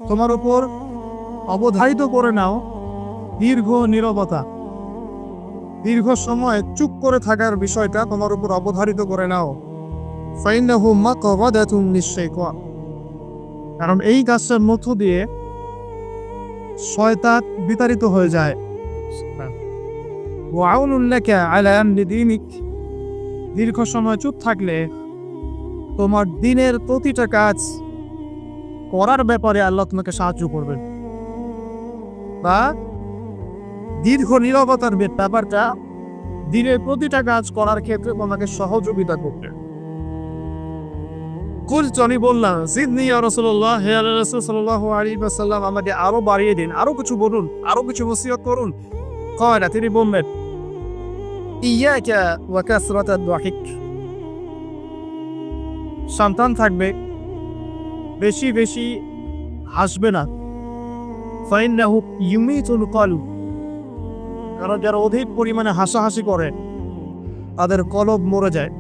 তোমার উপর অবধারিত করে নাও দীর্ঘ নীরবতা, দীর্ঘ সময় চুপ করে থাকার বিষয়টা তোমার উপর অবধারিত করে নাও। ফাইন্নাহু মাকরাদাতুন লিশ-শাইতান, কারণ এই কাজটার মধ্য দিয়ে শয়তান বিতাড়িত হয়ে যায়। ওয়া আউনুন লাকা আলা আমরি দীনিক, দীর্ঘ সময় চুপ থাকলে তোমার দিনের প্রতিটা কাজ করার ব্যাপারে আল্লাহ তোমাকে সাহায্য করবেন, বা দীর্ঘ নীরবতার ব্যাপারটা দিনের প্রতিটা কাজ করার ক্ষেত্রে তোমাকে সহযোগিতা করবে। কুলতু, আমি বললাম, জিদনি ইয়া রাসূলুল্লাহ, হে আল্লাহর রাসূল সাল্লাল্লাহু আলাইহি ওয়াসাল্লাম, আমাকে আরো বাড়িয়ে দিন, আরো কিছু বলুন, আরো কিছু ওসিয়ত করুন। কয়না, তিনি বললেন, ইয়াকা ওয়া কাসরাতাদ দাহিক, সন্তান থাকবে, বেশি বেশি হাসবে না। ফাইন্নাহু ইউমিতুল কলব, কারণ যারা অধিক পরিমাণে হাসাহাসি করে তাদের কলব মরে যায়,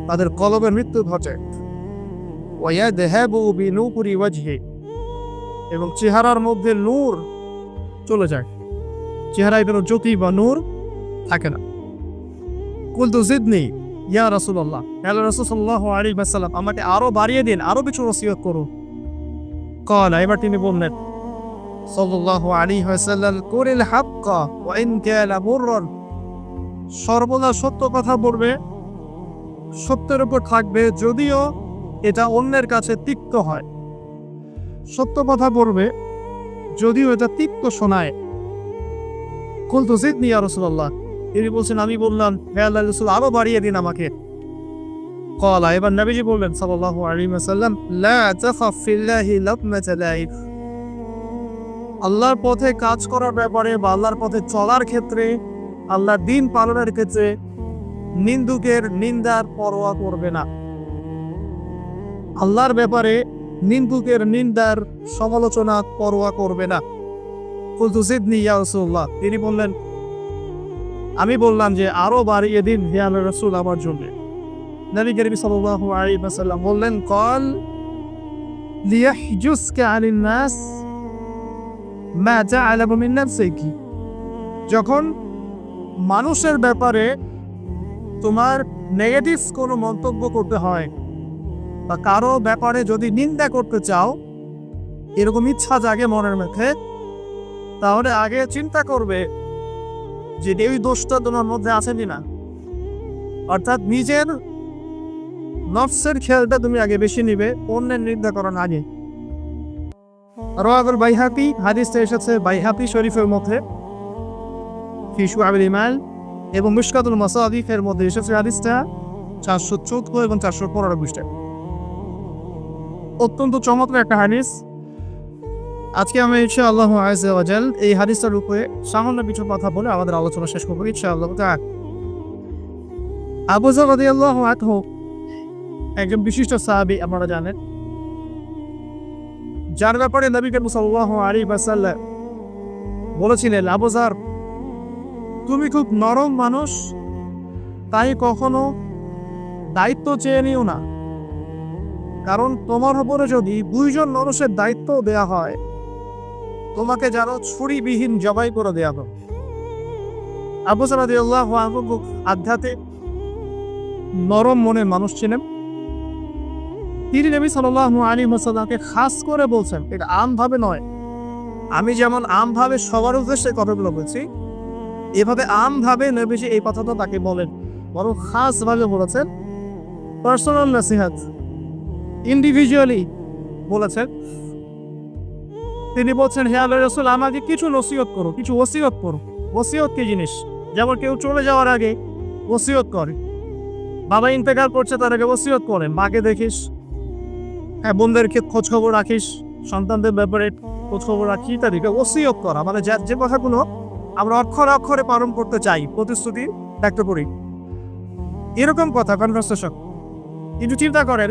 তাদের কলবের মৃত্যু ঘটে। ওয়ায়াযহাবু বিনূরি ওয়াজহি, এবং চেহারার মধ্যে নূর চলে যায়, চেহারায় কোনো জ্যোতি বা নূর থাকে না। কুলতু জিদনি ইয়া রাসূলুল্লাহ, আল্লাহর রাসূল সাল্লাল্লাহু আলাইহি ওয়াসাল্লাম, আমাকে আরো বাড়িয়ে দিন, আরো কিছু ওসিয়ত করুন। ক্বালা, এবার তিনি বললেন সাল্লাল্লাহু আলাইহি ওয়াসাল্লাম, কুলিল হাক্কা ওয়া ইন কানা মুররান, সর্বদা সত্য কথা বলবে, সত্যের উপর থাকবে যদিও এটা অন্যের কাছে তিক্ত হয়। সত্য কথা বলবে যদিও এটা তিক্ত শোনায়। কুলতু জিদনি ইয়া রাসূলুল্লাহ, তিনি বলছেন, আমি বললাম, হে আল্লাহর রাসূল, আরো বাড়িয়ে দিন আমাকে। ক্বালা, এবার নবীজি বললেন সাল্লাল্লাহু আলাইহি ওয়াসাল্লাম, লা তাখাফ ফিল্লাহি লাতমাতা লাইফ, আল্লাহর পথে কাজ করার ব্যাপারে বা আল্লাহর পথে চলার ক্ষেত্রে, আল্লাহর দ্বীন পালনের ক্ষেত্রে নিন্দুকের নিন্দার পরোয়া করবে না। আল্লাহর ব্যাপারে নিন্দুকের নিন্দার সমালোচনা পরোয়া করবে না। কুলতু জিদনি ইয়া রাসূলুল্লাহ, তিনি বললেন, আমি বললাম যে আরো বাড়িয়ে দিন হে আল্লাহর রাসূল আমার জন্য। নবী করিম সাল্লাল্লাহু আলাইহি ওয়াসাল্লাম বললেন, ক্বাল লিয়াহজুসকা আনিন নাস মা তা'লামু মিন নাফসিকি, যখন মানুষের ব্যাপারে তোমার নেগেটিভ কোনো মন্তব্য করতে হয় বা কারো ব্যাপারে যদি নিন্দা করতে চাও, এরকম ইচ্ছা জাগে মনের মধ্যে, তাহলে আগে চিন্তা করবে যে এই দোষটা তোমার মধ্যে আছে কিনা। অর্থাৎ নিজের নফসের খেয়ালটা তুমি আগে বেশি নিবে অন্যের নিন্দা করার আগে। রাওয়াহুল বাইহাকি, হাদিসটা এসেছে বাইহাকি শরীফের মধ্যে ফি শুআবিল ঈমান, এবং মিশকাতুল মাসাবিহের মধ্যে এসেছে হাদিসটা 414 এবং 415 পৃষ্ঠায়। অত্যন্ত চমৎকার একটা হাদিস। আজকে আমি ইনশাআল্লাহ আযজা ওয়া জাল এই হাদিসটার উপরে সামান্য কিছু কথা বলে আমাদের আলোচনা শেষ করব ইনশাআল্লাহ তাআলা। আবু যর রাদিয়াল্লাহু আনহু একজন বিশিষ্ট সাহাবী, আপনারা জানেন, যার ব্যাপারে নবী করিম সাল্লাল্লাহু আলাইহি ওয়াসাল্লাম বলেছিলেন, আবু যর, তুমি খুব নরম মানুষ, তাই কখনো দায়িত্ব চেয়ে নিও না, কারণ তোমার উপরে যদি 2 জন মানুষের দায়িত্ব দেয়া হয়, তোমাকে যেন ছুরিবিহীন জবাই করে দেয়া হবে। আবু যর রাদিয়াল্লাহু আনহু আধ্যাত্মিক নরম মনের মানুষ ছিলেন। তিনি নবী সাল্লাল্লাহু আলাইহি ওয়াসাল্লামকে খাস করে বলছেন, এটা আমভাবে নয়, আমি যেমন আমভাবে সবার উদ্দেশ্যে কথাগুলো বলছি, এভাবে আমভাবে নবীজি এই কথাটা তাকে বলেন, বরং খাসভাবে বলেছেন, পার্সোনাল নসিহত, ইন্ডিভিজুয়ালি বলেছেন। তিনি বলছেন, হে আল্লাহর রাসূল, আমাকে কিছু নসিহত করো, কিছু ওসিয়ত করো। ওসিয়ত কি জিনিস? যেমন কেউ চলে যাওয়ার আগে ওসিয়ত করে, বাবা ইন্তেকাল করছে তার আগে ওসিয়ত করেন, মাকে দেখিস, হ্যাঁ, বোনদেরকে খোঁজ খবর রাখিস, সন্তানদের ব্যাপারে খোঁজ খবর রাখি, ইত্যাদি ওসিয়ত করা। মানে যে কথাগুলো আমরা অক্ষরে অক্ষরে পালন করতে চাই, প্রতিশ্রুতি ব্যক্ত করি, এরকম কথা কনভারসেশন। কিন্তু চিন্তা করেন,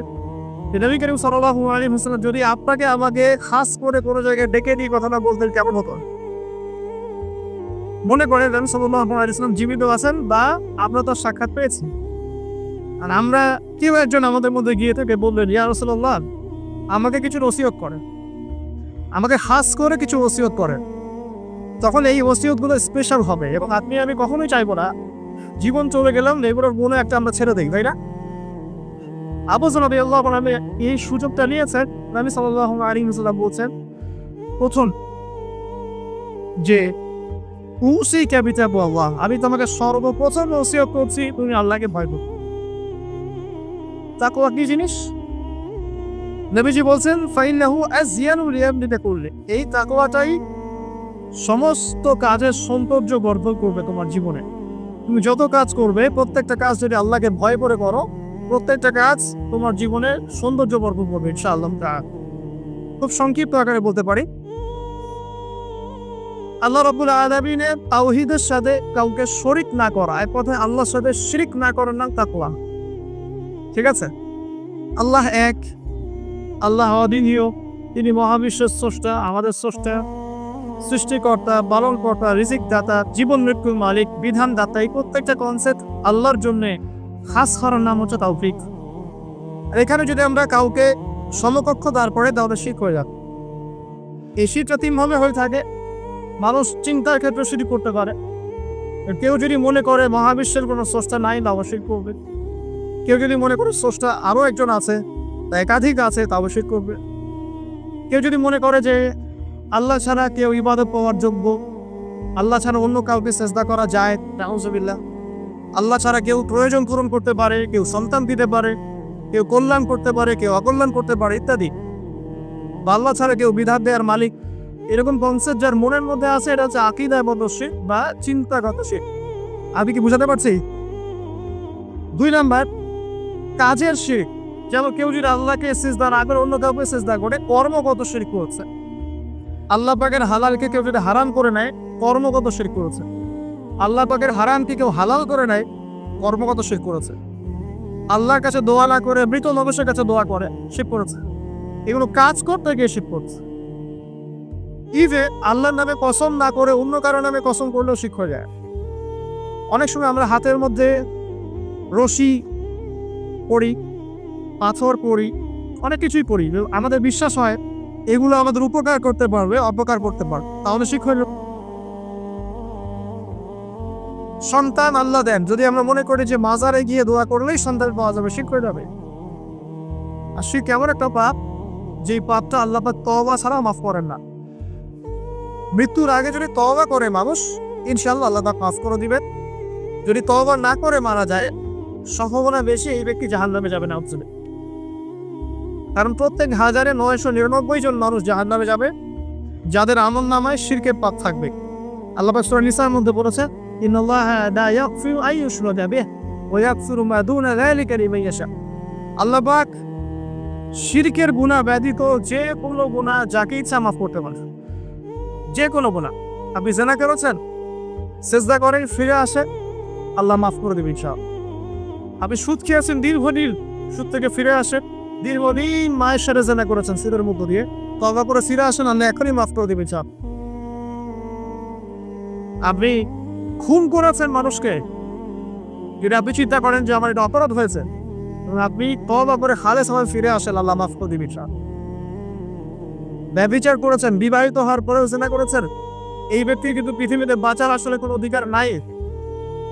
নবী করিম সাল্লাল্লাহু আলাইহি ওয়াসাল্লাম যদি আপনাকে আমাকে খাস করে কোনো জায়গায় ডেকে নিয়ে কথাটা বলতেন, কেমন হতো? মনে করেন নবী সাল্লাল্লাহু আলাইহি ওয়াসাল্লাম জীবিত আছেন বা আমরা তো সাক্ষাৎ পেয়েছি, আর আমরা কেউ একজন আমাদের মধ্যে গিয়ে থেকে বললেন, ইয়া রাসূলুল্লাহ, আমাকে কিছু নসিহত করেন, আমাকে খাস করে কিছু ওসিয়ত করেন, তখন এই ওসিয়তগুলো স্পেশাল হবে। এবং আপনি আমি কখনোই চাইবো না জীবন চলে গেলাম এগুলোর কোনো একটা আমরা ছেড়ে দিই, তাই না? আবু যর রাদিয়াল্লাহু আনহু এই সুযোগটা নিয়েছেন। নবী সাল্লাল্লাহু আলাইহি ওয়াসাল্লাম বলছেন প্রথম যে উসিকা বিতাকওয়াল্লাহ, আমি তোমাকে সর্বপ্রথম ওসিয়ত করছি তুমি আল্লাহকে ভয় করো। তাকওয়া কি জিনিস? নবীজি বলছেন ফাইন্নাহু আযয়ানু লিয়ামনিকা কুল্লি, এই তাকওয়াটাই সমস্ত কাজের সৌন্দর্য বর্ধন করবে তোমার জীবনে। তুমি যত কাজ করবে প্রত্যেকটা কাজ যদি আল্লাহকে ভয় করে করো, প্রত্যেকটা কাজ তোমার জীবনে সৌন্দর্য বর্ধন করবে ইনশাআল্লাহ। খুব সংক্ষিপ্ত আকারে বলতে পারি, আল্লাহ রাব্বুল আলামিনের তাওহীদের সাথে কাউকে শরীক না করা, এক কথায় আল্লাহর সাথে শিরক না করার নাম তাকওয়া। ঠিক আছে? আল্লাহ এক, আল্লাহ অদ্বিতীয়, তিনি মহাবিশ্বের স্রষ্টা, আমাদের স্রষ্টা, সৃষ্টিকর্তা, পালনকর্তা, রিজিক দাতা, জীবন মৃত্যুর মালিক, বিধান দাতা। এই প্রত্যেকটা কনসেপ্ট আল্লাহর জন্য খাস করার নাম হচ্ছে তাওফিক। আর এখানে যদি আমরা কাউকে সমকক্ষ দাঁড় করে তাহলে শিরক হয়ে যাবে। এই শিরকটা তিনভাবে হয়ে থাকে। মানুষ চিন্তার ক্ষেত্রে শিরক করতে পারে। কেউ যদি মনে করে মহাবিশ্বের কোনো স্রষ্টা নাই তাও শিরক করবে। কেউ যদি মনে করে স্রষ্টা আরও একজন আছে, একাধিক আছে, তাও শিরক করবে। কেউ যদি মনে করে যে আল্লাহ ছাড়া কেউ ইবাদত পাওয়ার যোগ্য, আল্লাহ ছাড়া অন্য কাউকে সেজদা করা যায়, নাউজুবিল্লাহ। আল্লাহ ছাড়া কেউ প্রয়োজন পূরণ করতে পারে, কেউ সন্তান দিতে পারে, কেউ কল্যাণ করতে পারে, কেউ অকল্যাণ করতে পারে ইত্যাদি, বা আল্লাহ ছাড়া কেউ বিধান দেওয়ার মালিক, এরকম কনসেপ্ট যার মনের মধ্যে আছে, এটা হচ্ছে আকীদাগত শিরক বা চিন্তাগত শিরক। আমি কি বুঝাতে পারছি? 2 নাম্বার কাজের শিরক। যেমন কেউ যদি আল্লাহকে সিজদা না করে অন্য কাউকে সিজদা করে, কর্মগত শিরক করছে। আল্লাহ পাকের হালালকে কেউ যদি হারাম করে নেয়, কর্মগত শিরক করেছে। আল্লাহ পাকের হারামকে কেউ হালাল করে নেয়, কর্মগত শিরক করেছে। আল্লাহর কাছে দোয়া না করে মৃত মানুষের কাছে দোয়া করে, শিরক করেছে। এগুলো কাজ করতে গিয়ে শিরক করছে। ইভে আল্লাহর নামে কসম না করে অন্য কারো নামে কসম করলেও শিরক হয়ে যায়। অনেক সময় আমরা হাতের মধ্যে রশি পড়ি, পাথর পড়ি, অনেক কিছুই পড়ি, আমাদের বিশ্বাস হয় এগুলো আমাদের উপকার করতে পারবে, অপকার করতে পারবে, তাহলে শিরক হয়ে যাবে। সন্তান আল্লাহ দেন, যদি আমরা মনে করি যে মাজারে গিয়ে দোয়া করলেই সন্তান পাওয়া যাবে, শিরক হয়ে যাবে। আর শিরক এমন একটা পাপ, যে পাপটা আল্লাহ পাক তওবা ছাড়া মাফ করেন না। মৃত্যুর আগে যদি তওবা করে মানুষ, ইনশাআল্লাহ আল্লাহ তাকে মাফ করে দিবেন। যদি তওবা না করে মারা যায়, সম্ভাবনা বেশি এই ব্যক্তি জাহান্নামে যাবে না। কারণ প্রত্যেক 1999 জন মানুষ জাহান্নামে যাবে যাদের আমলনামায় শিরকের পাপ থাকবে। আল্লাহ পাক সূরা নিসার মধ্যে বলেছে, ইন্নাল্লাহা লা ইয়াগফিরু আন ইউশরাকা বিহি ওয়া ইয়াগফিরু মা দুনা যালিকা লিমান ইয়াশা। আল্লাহ পাক শিরকের গুনাহ ব্যতীত যে কোনো গুনাহ যাকে ইচ্ছা মাফ করতে পারে। যে কোনো গুনাহ, আপনি জিনা করেছেন, সিজদা করেন, ফিরে আসে, আল্লাহ মাফ করে দেবে ইনশাআল্লাহ। আপনি সুদ খেয়েছেন দীর্ঘদিন, সুদ থেকে ফিরে আসেন, দীর্ঘদিন মায়ের সাথে জিনা করেছেন সিদের মধ্য দিয়ে, তওবা করে ফিরে আসেন, আল্লাহ এখনই মাফ করে দেবে ইনশাআল্লাহ। আপনি খুন করেছেন মানুষকে, যদি আপনি চিন্তা করেন যে আমার এটা অপরাধ হয়েছে, আপনি তওবা করে খালেস ভাবে ফিরে আসেন, আল্লাহ মাফ করে দিবেন ইনশাআল্লাহ। ব্যভিচার করেছেন, বিবাহিত হওয়ার পরেও জিনা করেছেন, এই ব্যক্তির কিন্তু পৃথিবীতে বাঁচার আসলে কোনো অধিকার নাই।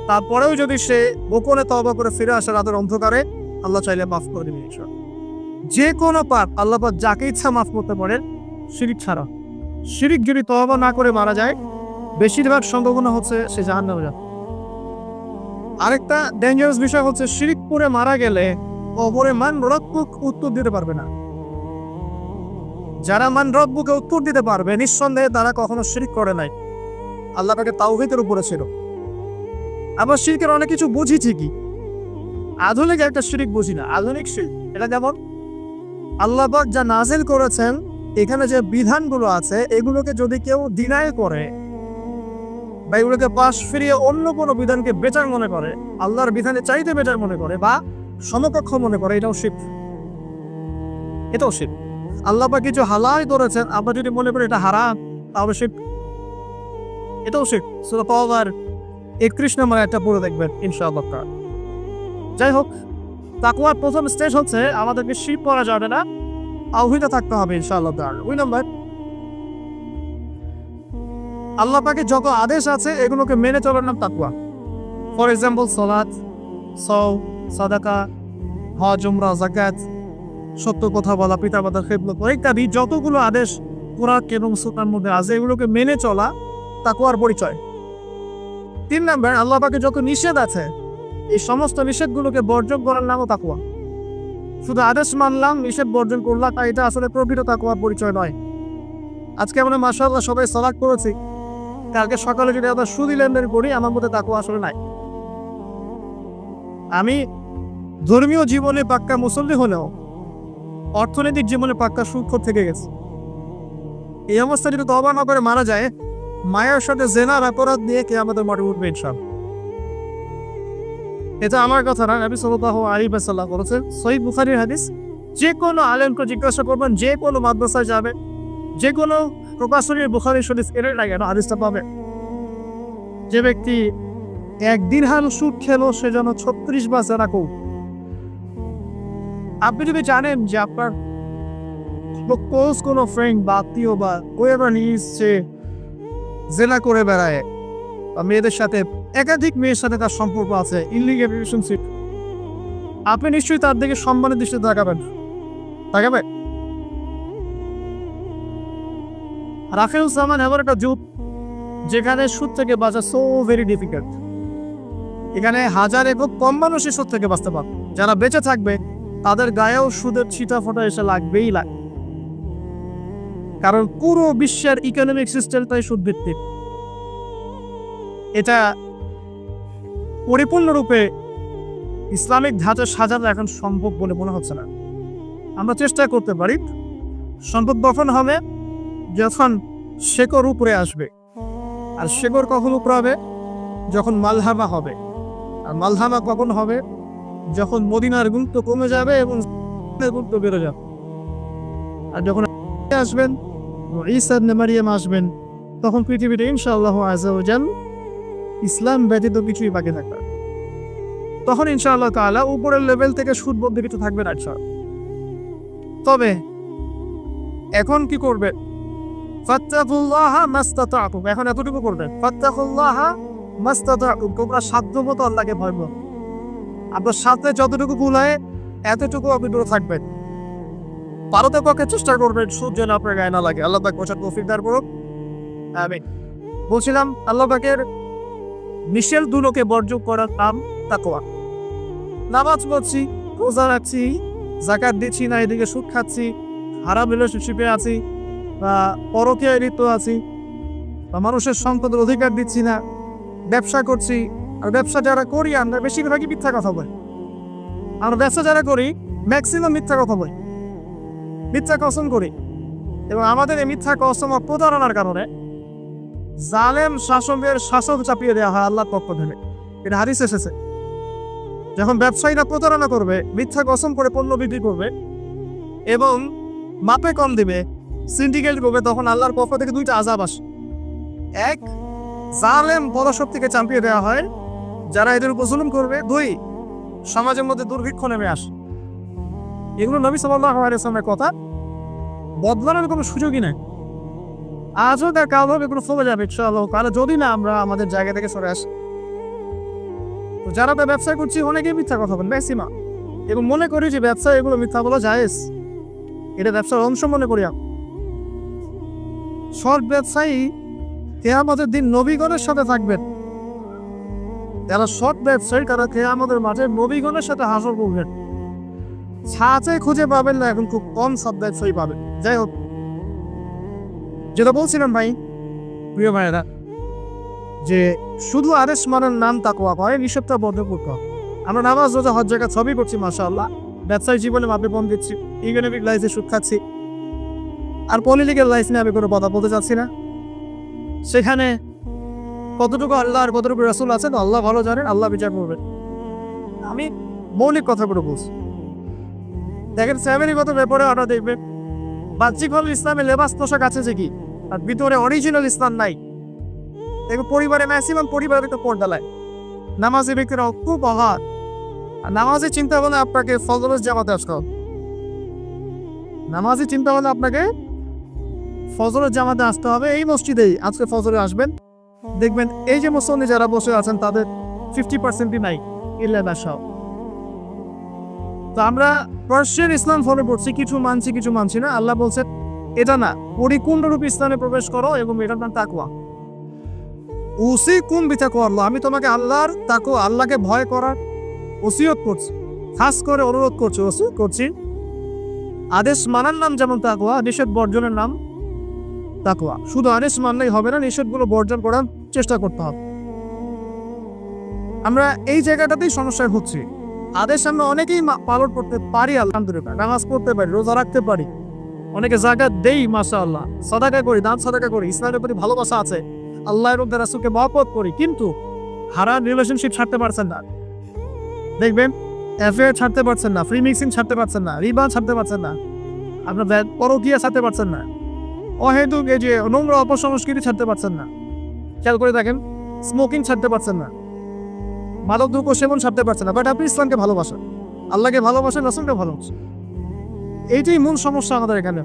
তারপরেও যদি সে গোপনে তওবা করে ফিরে আসে রাতের অন্ধকারে, আল্লাহ চাইলে মাফ করে দিবেন ইনশাআল্লাহ। যে কোনো পাপ আল্লাহ পাক যাকে ইচ্ছা মাফ করতে পারেন, শিরক ছাড়া। শিরক যদি তওবা না করে মারা যায়, বেশিরভাগ সম্ভাবনা হচ্ছে সে জাহান্নামে যাবে। আরেকটা ডেঞ্জারাস বিষয় হচ্ছে, শিরক করে মারা গেলে কবরে মান রব্বুক উত্তর দিতে পারবে না। যারা মান রব্বুকে উত্তর দিতে পারবে, নিঃসন্দেহে তারা কখনো শিরক করে নাই, আল্লাহ পাকের তাওহীদের উপরে ছিল। আবার শিরকের অনেক কিছু বুঝি ঠিকই, আধুনিক একটা শিরক বুঝি না। আধুনিক শিরক এটা যেমন আল্লাহ পাক যা নাজিল করেছেন, এখানে যে বিধানগুলো আছে, এগুলোকে যদি কেউ ডিনাই করে বা এগুলোকে পাশ ফিরিয়ে অন্য কোনো বিধানকে বেটার মনে করে, আল্লাহর বিধানে চাইতে বেটার মনে করে বা সমকক্ষ মনে করে, এটাও শিরক। এটাও শিরক। আল্লাহ পাক কিছু হালাল করেছেন, আমরা যদি মনে করি এটা হারাম, তাহলে শিরক, এটাও শিরক। সূরা তাওবার 31 নম্বর আয়াতটা পড়ে দেখবেন ইনশাআল্লাহ। যাই হোক, তাকওয়ার প্রথম স্টেজ হচ্ছে আমাদেরকে শিরক করা যাবে না, তাওহীদে থাকতে হবে ইনশাআল্লাহ। 2 নম্বর আল্লাহ পাকের যত আদেশ আছে এগুলোকে মেনে চলার নাম তাকওয়া। ফর এক্সাম্পল সালাত, সওম, সাদাকা, হজ, উমরা, যাকাত, সত্য কথা বলা, পিতামাতার খেদমত ইত্যাদি যতগুলো আদেশ কোরআন এবং সুন্নাহর মধ্যে আছে এগুলোকে মেনে চলা তাকওয়ার পরিচয়। 3 নাম্বার, আল্লাহ পাকের যত নিষেধ আছে এই সমস্ত নিষেধগুলোকে বর্জন করার নামও তাকওয়া। শুধু আদেশ মানলাম, নিষেধ বর্জন করলাম, এটা আসলে প্রকৃত তাকওয়ার পরিচয় নয়। আজকে আমরা মাশাআল্লাহ সবাই সালাত করেছি, কালকে সকালে যদি আমরা সুদি লেনদেন করি আমার মধ্যে তাকওয়া আসলে নাই। আমি ধর্মীয় জীবনে পাক্কা মুসল্লি হলেও অর্থনৈতিক জীবনে পাক্কা সুদখোর থেকে গেছে। এই অবস্থা যদি তওবা না করে মারা যায়, মায়ের সাথে জেনার অপরাধ নিয়ে কিয়ামতের মাঠে উঠবে ইনশাআল্লাহ। এটা আমার কথা না, নবী সাল্লাল্লাহু আলাইহি ওয়াসাল্লাম বলেছেন, সহিহ বুখারীর হাদিস। যে কোনো আলেমকে জিজ্ঞাসা করবেন, যে কোনো মাদ্রাসায় যাবে, যে কোনো প্রকাশনী বুখারী শরীফ এর লাগে না হাদিসটা পাবে, যে ব্যক্তি 1 দিরহাম সুদ খেলো সে যেন 36 বার জেনা করবে। আপনি যদি জানেন যে আপনার ক্লোজ কোনো ফ্রেন্ড বা আত্মীয় বা whoever is সে জেনা করে বেড়ায় বা মেয়েদের সাথে একাধিক মেয়ের সাথে তার সম্পর্ক আছে, ইলিগাল রিলেশনশিপ, আপনি নিশ্চয়ই তার দিকে সম্মানের দৃষ্টিতে তাকাবেন। রাখেল সামান এমন একটা যুগ যেখানে সুদ থেকে বাঁচা সো ভেরি ডিফিকাল্ট। এখানে হাজারে খুব কম মানুষই সুদ থেকে বাঁচতে পারবে। যারা বেঁচে থাকবে তাদের গায়েও সুদের ছিটা ফোটা এসে লাগবেই লাগে, কারণ পুরো বিশ্বের ইকোনমিক সিস্টেমটাই সুদ ভিত্তিক। এটা পরিপূর্ণরূপে ইসলামিক ধাঁচে সাজানো এখন সম্ভব বলে মনে হচ্ছে না। আমরা চেষ্টা করতে পারি, সম্ভব তখন হবে যখন শেকড় উপরে আসবে। আর শেকড় কখন উপরে হবে? যখন মালহামা হবে। আর মালহামা কখন হবে? যখন মদিনার গুরুত্ব কমে যাবে এবং গুরুত্ব বেড়ে যাবে। আর যখন আসবেন, ঈসা ইবনে মারইয়াম আসবেন, তখন পৃথিবীতে ইনশাআল্লাহ আযজা ওয়া জাল ইসলাম ব্যতীত কিছুই বাকি থাকবে না। তখন ইনশাআল্লাহ তাআলা উপরের লেভেল থেকে সুদ বলতে কিছু থাকবে না ইনশাআল্লাহ। তবে এখন কি করবে? ফাত্তাকুল্লাহা মাসতাতাতুম, এখন এতটুকু করবেন, ফাত্তাকুল্লাহা মাসতাতাতুম, তোমরা সাধ্যমতো আল্লাহকে ভয় করো। আপনার সাথে যতটুকু কুলায় এতটুকু আপনি দূরে থাকবেন। পারতে পক্ষে চেষ্টা করবেন সুদ যেন আপনার গায়ে না লাগে। আল্লাহ পাক বোঝার তৌফিক দান করুক, আমিন। বলছিলাম আল্লাহ পাকের নিষেধগুলোকে বর্জন করার নাম তাকওয়া। নামাজ পড়ছি, রোজা রাখছি, যাকাত দিচ্ছি না, এদিকে সুদ খাচ্ছি, হারাম রিলেশনশিপে আছি, বা পরকীয়ায় লিপ্ত আছি, বা মানুষের সম্পদের অধিকার দিচ্ছি না, ব্যবসা করছি। আর ব্যবসা যারা করি আমরা বেশিরভাগই মিথ্যা কথা বলি। আমরা ব্যবসা যারা করি ম্যাক্সিমাম মিথ্যা কথা বলি, মিথ্যা কসম করি। এবং আমাদের এই মিথ্যা কসম ও প্রতারণার কারণে জালেম শাসকের শাসন চাপিয়ে দেওয়া হয় আল্লাহর পক্ষ থেকে। এটা হাদিস এসেছে, যখন ব্যবসায়ীরা প্রতারণা করবে, মিথ্যা কসম করে পণ্য বিক্রি করবে এবং মাপে কম দিবে, সিন্ডিকেট করবে, তখন আল্লাহর পক্ষ থেকে 2টা আযাব আসে। এক, জালেম পদশক্তিকে চাপিয়ে দেওয়া হয় যারা এদের উপর জুলুম করবে। 2, সমাজের মধ্যে দুর্ভিক্ষ নেমে আসে। এগুলো নবী সাল্লাল্লাহু আলাইহি ওয়াসাল্লামের কথা, বদলানোর কোনো সুযোগই নাই। আজও তার কাল হবে, এগুলো ফলে যাবে ইনশাআল্লাহ, কারণ যদি না আমরা আমাদের জায়গা থেকে সরে আসি। তো যারা ব্যবসা করছি অনেকেই মিথ্যা কথা বলেন, ম্যাক্সিমাম, এবং মনে করি যে ব্যবসা এগুলো মিথ্যা বলা জায়েজ, এটা ব্যবসার অংশ মনে করি। সৎ ব্যবসায়ী কিয়ামতের দিন নবীগণের সাথে থাকবেন। যারা সৎ ব্যবসায়ী তারা কিয়ামতের মাঠে নবীগণের সাথে হাসর করবেন। ছাঁচে খুঁজে পাবেন না, এখন খুব কম সৎ ব্যবসায়ী পাবেন। যাই হোক, যেটা বলছিলাম ভাই, প্রিয় ভাইয়েরা, যে শুধু আদেশ মানার নাম তাকওয়া হয়, নিষেধটা বন্ধ করতে হবে। আমরা নামাজ, রোজা, হজ, যাকাত সবই করছি মাশাআল্লাহ, ব্যবসায়িক জীবনে মাপে কম দিচ্ছি, ইকোনমিক লাইফে সুদ খাচ্ছি, আর পলিটিক্যাল লাইফ নিয়ে আমি কোনো কথা বলতে চাচ্ছি না। সেখানে কতটুকু আল্লাহ আর কতটুকু রাসূল আছেন আল্লাহ ভালো জানেন, আল্লাহ বিচার করবেন। আমি মৌলিক কথাগুলো বলছি। দেখেন, ফ্যামিলিগত ব্যাপারে আমরা দেখবেন বাহ্যিকভাবে ইসলামের লেবাস পোশাক আছে যে কি, আর ভিতরে অরিজিনাল ইসলাম নাই। দেখো পরিবারে ম্যাক্সিমাম পরিবারে তো পর্দালায় নামাজি ব্যক্তিরা খুব অভাব। আর নামাজি চিন্তা ভাবনা আপনাকে ফজরের জামাতে আসতে হবে। নামাজি চিন্তা ভাবনা আপনাকে ফজরের জামাতে আসতে হবে এই মসজিদেই। আজকে ফজরে আসবেন, দেখবেন এই যে মুসল্লি যারা বসে আছেন তাদের 50%ই নাই ইল্লা বাসাও। তো আমরা পার্সিয়ান ইসলাম ফলো করছি, কিছু মানছি কিছু মানছি না। আল্লাহ বলছেন এটা না, পরিপূর্ণরূপে ইসলামে প্রবেশ করো এবং এটার নাম তাকওয়া। উসিকুম বিতাকওয়া আল্লাহ, আমি তোমাকে আল্লাহর তাকওয়া, আল্লাহকে ভয় করার ওসিয়ত করছি, খাস করে অনুরোধ করছি, ওসিয়ত করছি। আদেশ মানার নাম যেমন তাকওয়া, নিষেধ বর্জনের নাম তাকওয়া। শুধু আদেশ মানলেই হবে না, নিষেধগুলো বর্জন করার চেষ্টা করতে হবে। আমরা এই জায়গাটাতেই সমস্যায় হচ্ছি। আদেশ আমরা অনেকেই পালন করতে পারি, আলহামদুলিল্লাহ, নামাজ পড়তে পারি, রোজা রাখতে পারি, অনেকে যাকাত দেই, মাশাআল্লাহ, সাদাকা করি, দান সাদাকা করি, ইসলামের প্রতি ভালোবাসা আছে, আল্লাহ এবং তার রাসূলকে মহব্বত করি, কিন্তু হারাম রিলেশনশিপ ছাড়তে পারছেন না। দেখবেন অ্যাফেয়ার ছাড়তে পারছেন না, ফ্রি মিক্সিং ছাড়তে পারছেন না, রিবা ছাড়তে পারছেন না, আপনার পরকীয়া ছাড়তে পারছেন না, অহেতুক এই যে নোংরা অপসংস্কৃতি ছাড়তে পারছেন না। খেয়াল করে দেখেন, স্মোকিং ছাড়তে পারছেন না, মাদক দ্রব্য সেবন ছাড়তে পারছেন না, বাট আপনি ইসলামকে ভালোবাসেন, আল্লাহকে ভালোবাসেন, রাসূলকে ভালোবাসেন। এইটাই মূল সমস্যা আমাদের এখানে।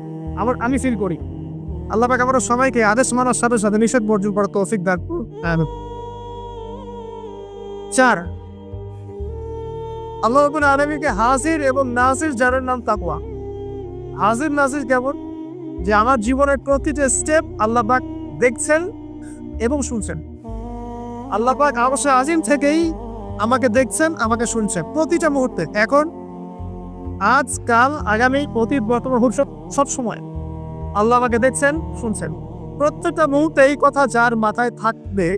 আমি ফিল করি আল্লাহ পাক আমাদের সবাইকে আদেশ মানার সাথে সাথে নিষেধ বর্জন করার তৌফিক দান করুন। 4, আল্লাহ রাব্বুল আলামিনকে হাজির এবং নাজির যার নাম তাকওয়া। হাজির নাজির কেমন? যে আমার জীবনের প্রতিটা স্টেপ আল্লাহ পাক দেখছেন এবং শুনছেন। আল্লাহ পাক আরশে আজিম থেকেই আমাকে দেখছেন, আমাকে শুনছেন প্রতিটা মুহূর্তে, এখন, আজ, কাল, আগামী, অতীত, বর্তমান, ভবিষ্যৎ, সব সময় আল্লাহ আমাকে দেখছেন, শুনছেন। প্রত্যেকটা মুহূর্তে এই কথা যার মাথায় থাকবে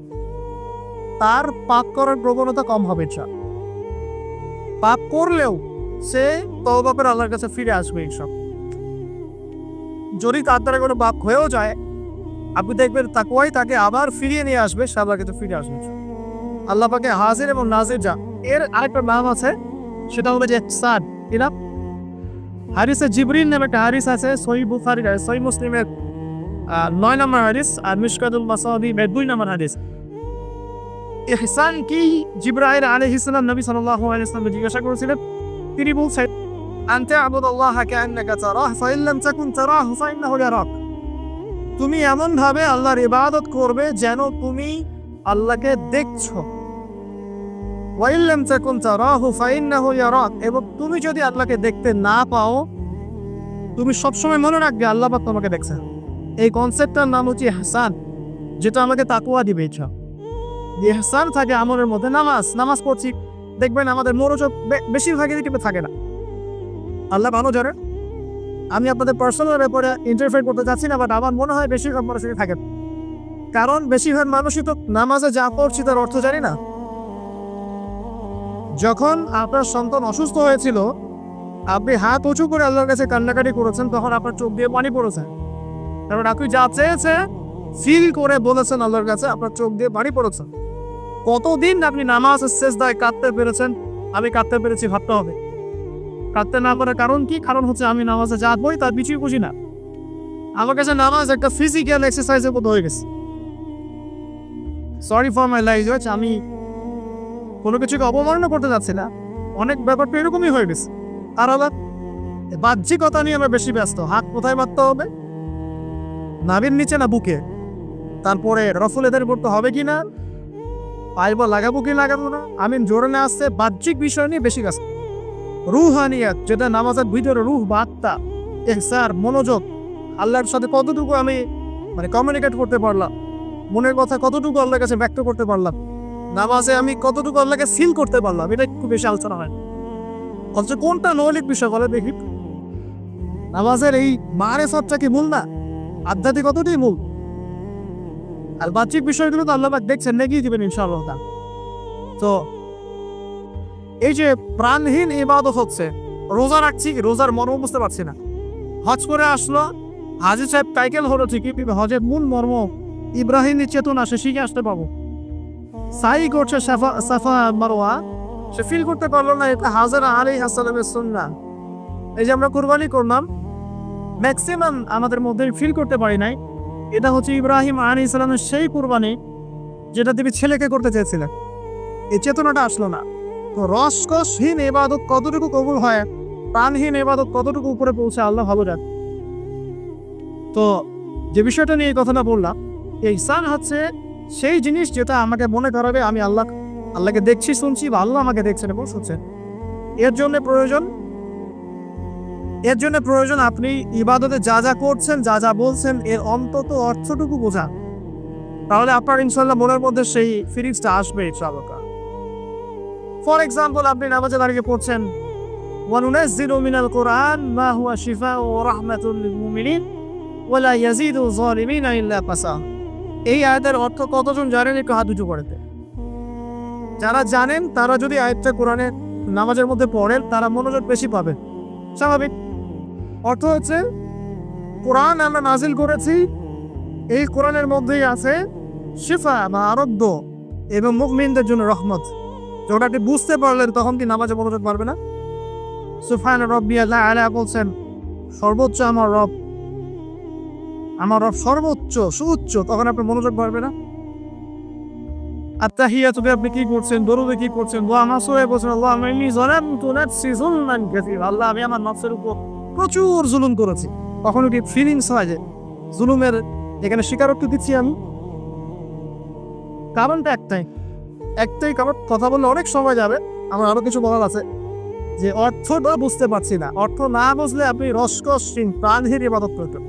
তার পাপ করার প্রবণতা কম হবে। পাপ করলেও সে তওবা করে আল্লাহর কাছে ফিরে আসবে। এইসব যদি তার দ্বারা কোনো পাপ হয়েও যায়, আপনি দেখবেন তাকওয়াই তাকে আবার ফিরিয়ে নিয়ে আসবে, সে আল্লাহর কাছে ফিরে আসবে। আল্লাহ পাকে হাজির এবং নাজির যা, এর আরেকটা নাম আছে, সেটা হলো যে ইহসান। কি নাম? হাদিসে জিবরিল নামে একটা হাদিস আছে, সহিহ বুখারী, সহিহ মুসলিমের 9 নম্বর হাদিস, আর মিশকাতুল মাসাবি 2 নম্বর হাদিস। ইহসান কি? জিবরাইল আলাইহিস সালাম নবী সাল্লাল্লাহু আলাইহি ওয়াসাল্লামকে জিজ্ঞাসা করেছিলেন। তিনি বলছেন, আনতা আবুদুল্লাহ কাআন্নাকা তারাহু ফাইন লাম তাকুন তারাহু ফাইন্নাহু ইয়ারাক। তুমি এমন ভাবে আল্লাহর ইবাদত করবে যেন তুমি আল্লাহকে দেখছো। ওয়াইন লাম তাকুন তারাহু ফাইন্নাহু ইয়ারাক, এবং তুমি যদি আল্লাহকে দেখতে না পাও, তুমি সবসময় মনে রাখবে আল্লাহ পাক তোমাকে দেখছেন। এই কনসেপ্টটার নাম হচ্ছে ইহসান, যেটা আমাকে তাকওয়া দিবে। ইচ্ছা ইহসান থাকে আমলের মধ্যে। নামাজ পড়ছি, দেখবেন আমাদের মনোযোগ বেশিরভাগই দিকে থাকে না। আল্লাহ ভালো জানে, আমি আপনাদের পার্সোনাল ব্যাপারে ইন্টারফেয়ার করতে চাচ্ছি না, বাট আমার মনে হয় বেশিরভাগ মানুষই থাকে, কারণ বেশিরভাগ মানুষই তো নামাজে যা পড়ছি তার অর্থ জানি না। যখন আপনার সন্তান অসুস্থ হয়েছিল, আপনি হাত উঁচু করে আল্লাহর কাছে কান্নাকাটি করেছেন, তখন আপনার চোখ দিয়ে পানি পড়েছে, কারণ আপনি যা চেয়েছে ফিল করে বলেছেন আল্লাহর কাছে, আপনার চোখ দিয়ে পানি পড়েছে। কতদিন আপনি নামাজ সেজদায় কাঁদতে পেরেছেন? আমি কাঁদতে পেরেছি, ভাবতে হবে। কাঁদতে না পারার কারণ কি? কারণ হচ্ছে আমি নামাজে যা বই তার কিছুই বুঝি না। আমার কাছে নামাজ একটা ফিজিক্যাল এক্সারসাইজের মতো হয়ে গেছে। সরি ফর মাই ল্যাঙ্গুয়েজ, আমি কোনো কিছুকে অবমাননা করতে যাচ্ছি না, অনেক ব্যাপারটা এরকমই হয়ে গেছে। আর আবার বাহ্যিকতা নিয়ে আমরা বেশি ব্যস্ত। হাত কোথায় বাঁধতে হবে? নাভির নিচে না বুকে? তারপরে রফুল এদের পড়তে হবে কি না, পাইব লাগাবো কি লাগাবো না, আমি জোরে না আসছে, বাহ্যিক বিষয় নিয়ে বেশি ব্যস্ত। রুহানিয়াত, যেটা নামাজের ভিতরে রুহ বা আত্মা, ইহসান, মনোযোগ, আল্লাহর সাথে কতটুকু আমি কমিউনিকেট করতে পারলাম, মনের কথা কতটুকু আল্লাহর কাছে ব্যক্ত করতে পারলাম, নামাজে আমি কতটুকু আল্লাহকে ফিল করতে পারলাম, এটা খুব বেশি আলোচনা হয়। অথচ কোনটা মৌলিক বিষয় বলে দেখি? নামাজের এই মারেফতটা কি মূল না? আধ্যাত্মিকতাটাই মূল। আর বাহ্যিক বিষয়গুলো তো আল্লাহ পাক দেখছেন, নেগিয়ে দিবেন ইনশাআল্লাহ। তো এই যে প্রাণহীন ইবাদত হচ্ছে, রোজা রাখছি, রোজার মর্ম বুঝতে পারছি না। হজ করে আসলো, হাজি সাহেব টাইটেল হলো ঠিকই, হজের মূল মর্ম ইব্রাহিমের চেতনা সে শিখে আসতে পাবো। সাই করছে সাফা মারওয়া, সে ফিল করতে পারলো না এটা হাজরা আলাইহিস সালামের সুন্নাহ। এই যে আমরা কুরবানি করলাম, ম্যাক্সিমাম আমাদের মধ্যে ফিল করতে পারি নাই এটা হচ্ছে ইব্রাহিম আলাইহিস সালামের সেই কুরবানি যেটা তিনি ছেলেকে করতে চেয়েছিলেন। এই চেতনাটা আসলো না। তো রসকসহীন ইবাদত কতটুকু কবুল হয়, প্রাণহীন ইবাদত কতটুকু উপরে পৌঁছে, আল্লাহ ভালো জানে। তো যে বিষয়টা নিয়ে এই কথাটা বললাম, ইহসান হচ্ছে সেই জিনিস যেটা আমাকে মনে করাবে আমি আল্লাহকে দেখছি, শুনছি, বা আল্লাহ আমাকে দেখছেন এবং শুনছেন। এর জন্য প্রয়োজন আপনি ইবাদতে যা যা করছেন, যা যা বলছেন, এর অন্তত অর্থটুকু বোঝা। তাহলে আপনার ইনশাআল্লাহ মনের মধ্যে সেই ফিলিংসটা আসবে ইনশাআল্লাহ। ফর এক্সাম্পল, আপনি নামাজে দাঁড়িয়ে পড়ছেন ওয়ানুনাজ্জিলু মিনাল কুরআন মা হুয়া শিফাউ ওয়া রাহমাতুল লিল মুমিনিন ওয়া লা ইয়াজিদু যালিমিনা ইল্লা ফাসা। এই আয়াতের অর্থ কতজন জানেন? একটু হাত উঁচু করে দেন। যারা জানেন তারা যদি আয়াতটা কোরআনে নামাজের মধ্যে পড়েন, তারা মনোযোগ বেশি পাবেন। স্বাভাবিক। অর্থ হচ্ছে কোরআন আমরা নাজিল করেছি, এই কোরআনের মধ্যেই আছে শিফা বা আরোগ্য এবং মুমিনদের জন্য রহমত। যখন আপনি বুঝতে পারলেন তখন কি নামাজে মনোযোগ পারবে না? সুবহান রাব্বিয়াল আলা বলছেন, সর্বোচ্চ আমার রব সর্বোচ্চ সুউচ্চ, তখন আপনি মনোযোগ পারবে না? আত্তাহিয়াতুতে আপনি কি করছেন, দরুদে কি করছেন, দোয়া মাসুরে বলছেন আল্লাহুম্মা ইন্নী যালামতু নাফসি যুলমান কাসীরা, আল্লাহ আমি আমার নফসের উপর প্রচুর জুলুম করেছি। কখনো কি ফিলিংস হয় যে জুলুমের এখানে স্বীকারোক্তি দিচ্ছি আমি? কারণটা একটাই কারণ। কথা বললে অনেক সময় যাবে, আমার আরো কিছু বলার আছে, যে অর্থটা বুঝতে পারছি না। অর্থ না বুঝলে আপনি রসকসহীন প্রাণহীন ইবাদত করতেন।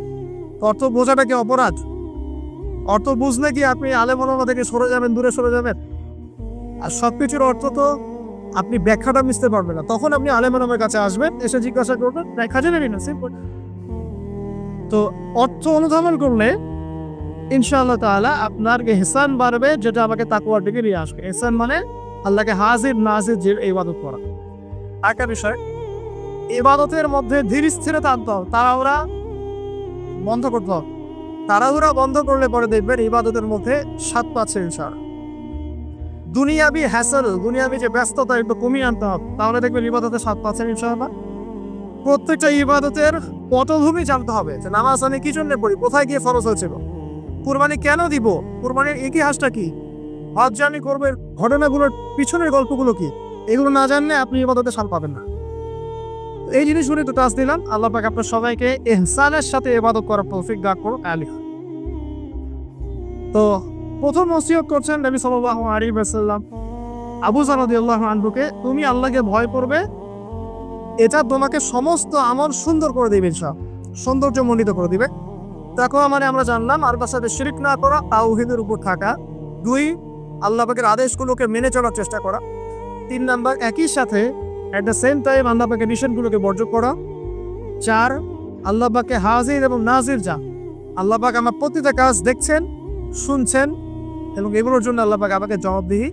অর্থ বোঝাটা কি অপরাধ? অর্থ বুঝলে কি আপনি আলেম ওলামা থেকে সরে যাবেন, দূরে সরে যাবেন? আর সবকিছুর অর্থ তো আপনি ব্যাখ্যাটা বুঝতে পারবেন না, তখন আপনি আলেম ওলামার কাছে আসবেন, এসে জিজ্ঞাসা করবেন, ব্যাখ্যা জেনে নিন। সিম্পল। তো অর্থ অনুধাবন করলে ইনশাআল্লাহ তাআলা আপনার ইহসান বাড়বে, যেটা আমাকে তাকওয়ার দিকে নিয়ে আসবে। ইহসান মানে আল্লাহকে হাজির নাজির যে ইবাদত করা। একটা বিষয়, ইবাদতের মধ্যে ধীর স্থিরতা আনতে হবে, তাড়াহুড়া বন্ধ করতে হবে। তাড়াহুড়া বন্ধ করলে পরে দেখবেন ইবাদতের মধ্যে স্বাদ পাচ্ছে ইনশাআল্লাহ। দুনিয়াবি হ্যাসেল, দুনিয়াবি যে ব্যস্ততা একটু কমিয়ে আনতে হবে, তাহলে দেখবেন ইবাদতের স্বাদ পাচ্ছেন ইনশাআল্লাহ। প্রত্যেকটা ইবাদতের পটভূমি জানতে হবে, যে নামাজ আমি কি জন্য পড়ি, কোথায় গিয়ে ফরজ হয়েছিল, কুরবানি কেন দিব, কুরবানির ইতিহাসটা কি, হজ যে আমি করবেন ঘটনাগুলোর পিছনের গল্পগুলো কি, এগুলো না জানলে আপনি ইবাদতে স্বাদ পাবেন না। এই জিনিসগুলো তো টাচ দিলাম। আল্লাহ পাক আপনার সবাইকে ইহসানের সাথে ইবাদত করার তৌফিক দান করুন, আমিন। তো প্রথম নসিহত করছেন নবী সাল্লাল্লাহু আলাইহি ওয়াসাল্লাম আবু যর রাদিয়াল্লাহু আনহুকে, তুমি আল্লাহকে ভয় করবে, এটা তোমাকে সমস্ত আমল সুন্দর করে দিবে, সৌন্দর্যমণ্ডিত করে দিবে। তাকওয়া মানে আমরা জানলাম আল্লাহর সাথে শিরক না করা, তাওহীদের উপর থাকা। 2, আল্লাহ পাকের আদেশগুলোকে মেনে চলার চেষ্টা করা। 3 নাম্বার, একই সাথে এট দ্য সেম টাইম আল্লাহ পাকের নিষেধগুলোকে বর্জন করা। 4, আল্লাহ পাকে হাজির এবং নাজির যা, আল্লাহ পাক আমার প্রতিটা কাজ দেখছেন, শুনছেন, এবং এগুলোর জন্য আল্লাহ পাক আমাকে জবাবদিহি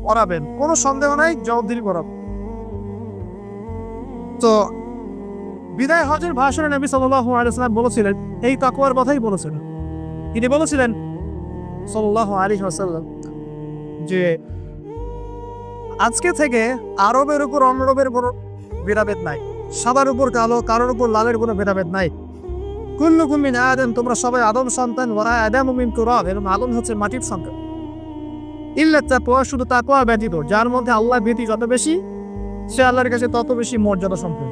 করাবেন, কোনো সন্দেহ নাই, জবাবদিহি করাবেন। তো বিদায় হজের ভাষণে নবী সাল্লাল্লাহু আলাইহি ওয়াসাল্লাম বলেছিলেন, এই তাকওয়ার কথাই বলেছিলেন। তিনি বলেছিলেন সাল্লাল্লাহু আলাইহি ওয়াসাল্লাম যে আজকে থেকে আরবের উপর অনরবের কোনো ভেদাভেদ নাই, সাদার উপর কালো, কালোর উপর লালের কোনো ভেদাভেদ নাই। কুল্লুকুম মিন আদম, তোমরা সবাই আদম সন্তান, ওয়া আদামু মিন তুরাব, এবং আদম হচ্ছে মাটির সন্তান। ইল্লা তাকওয়া, শুধু তাকওয়া ব্যতীত, যার মধ্যে আল্লাহ ভীতি যত বেশি, সে আল্লাহর কাছে তত বেশি মর্যাদা সম্পন্ন।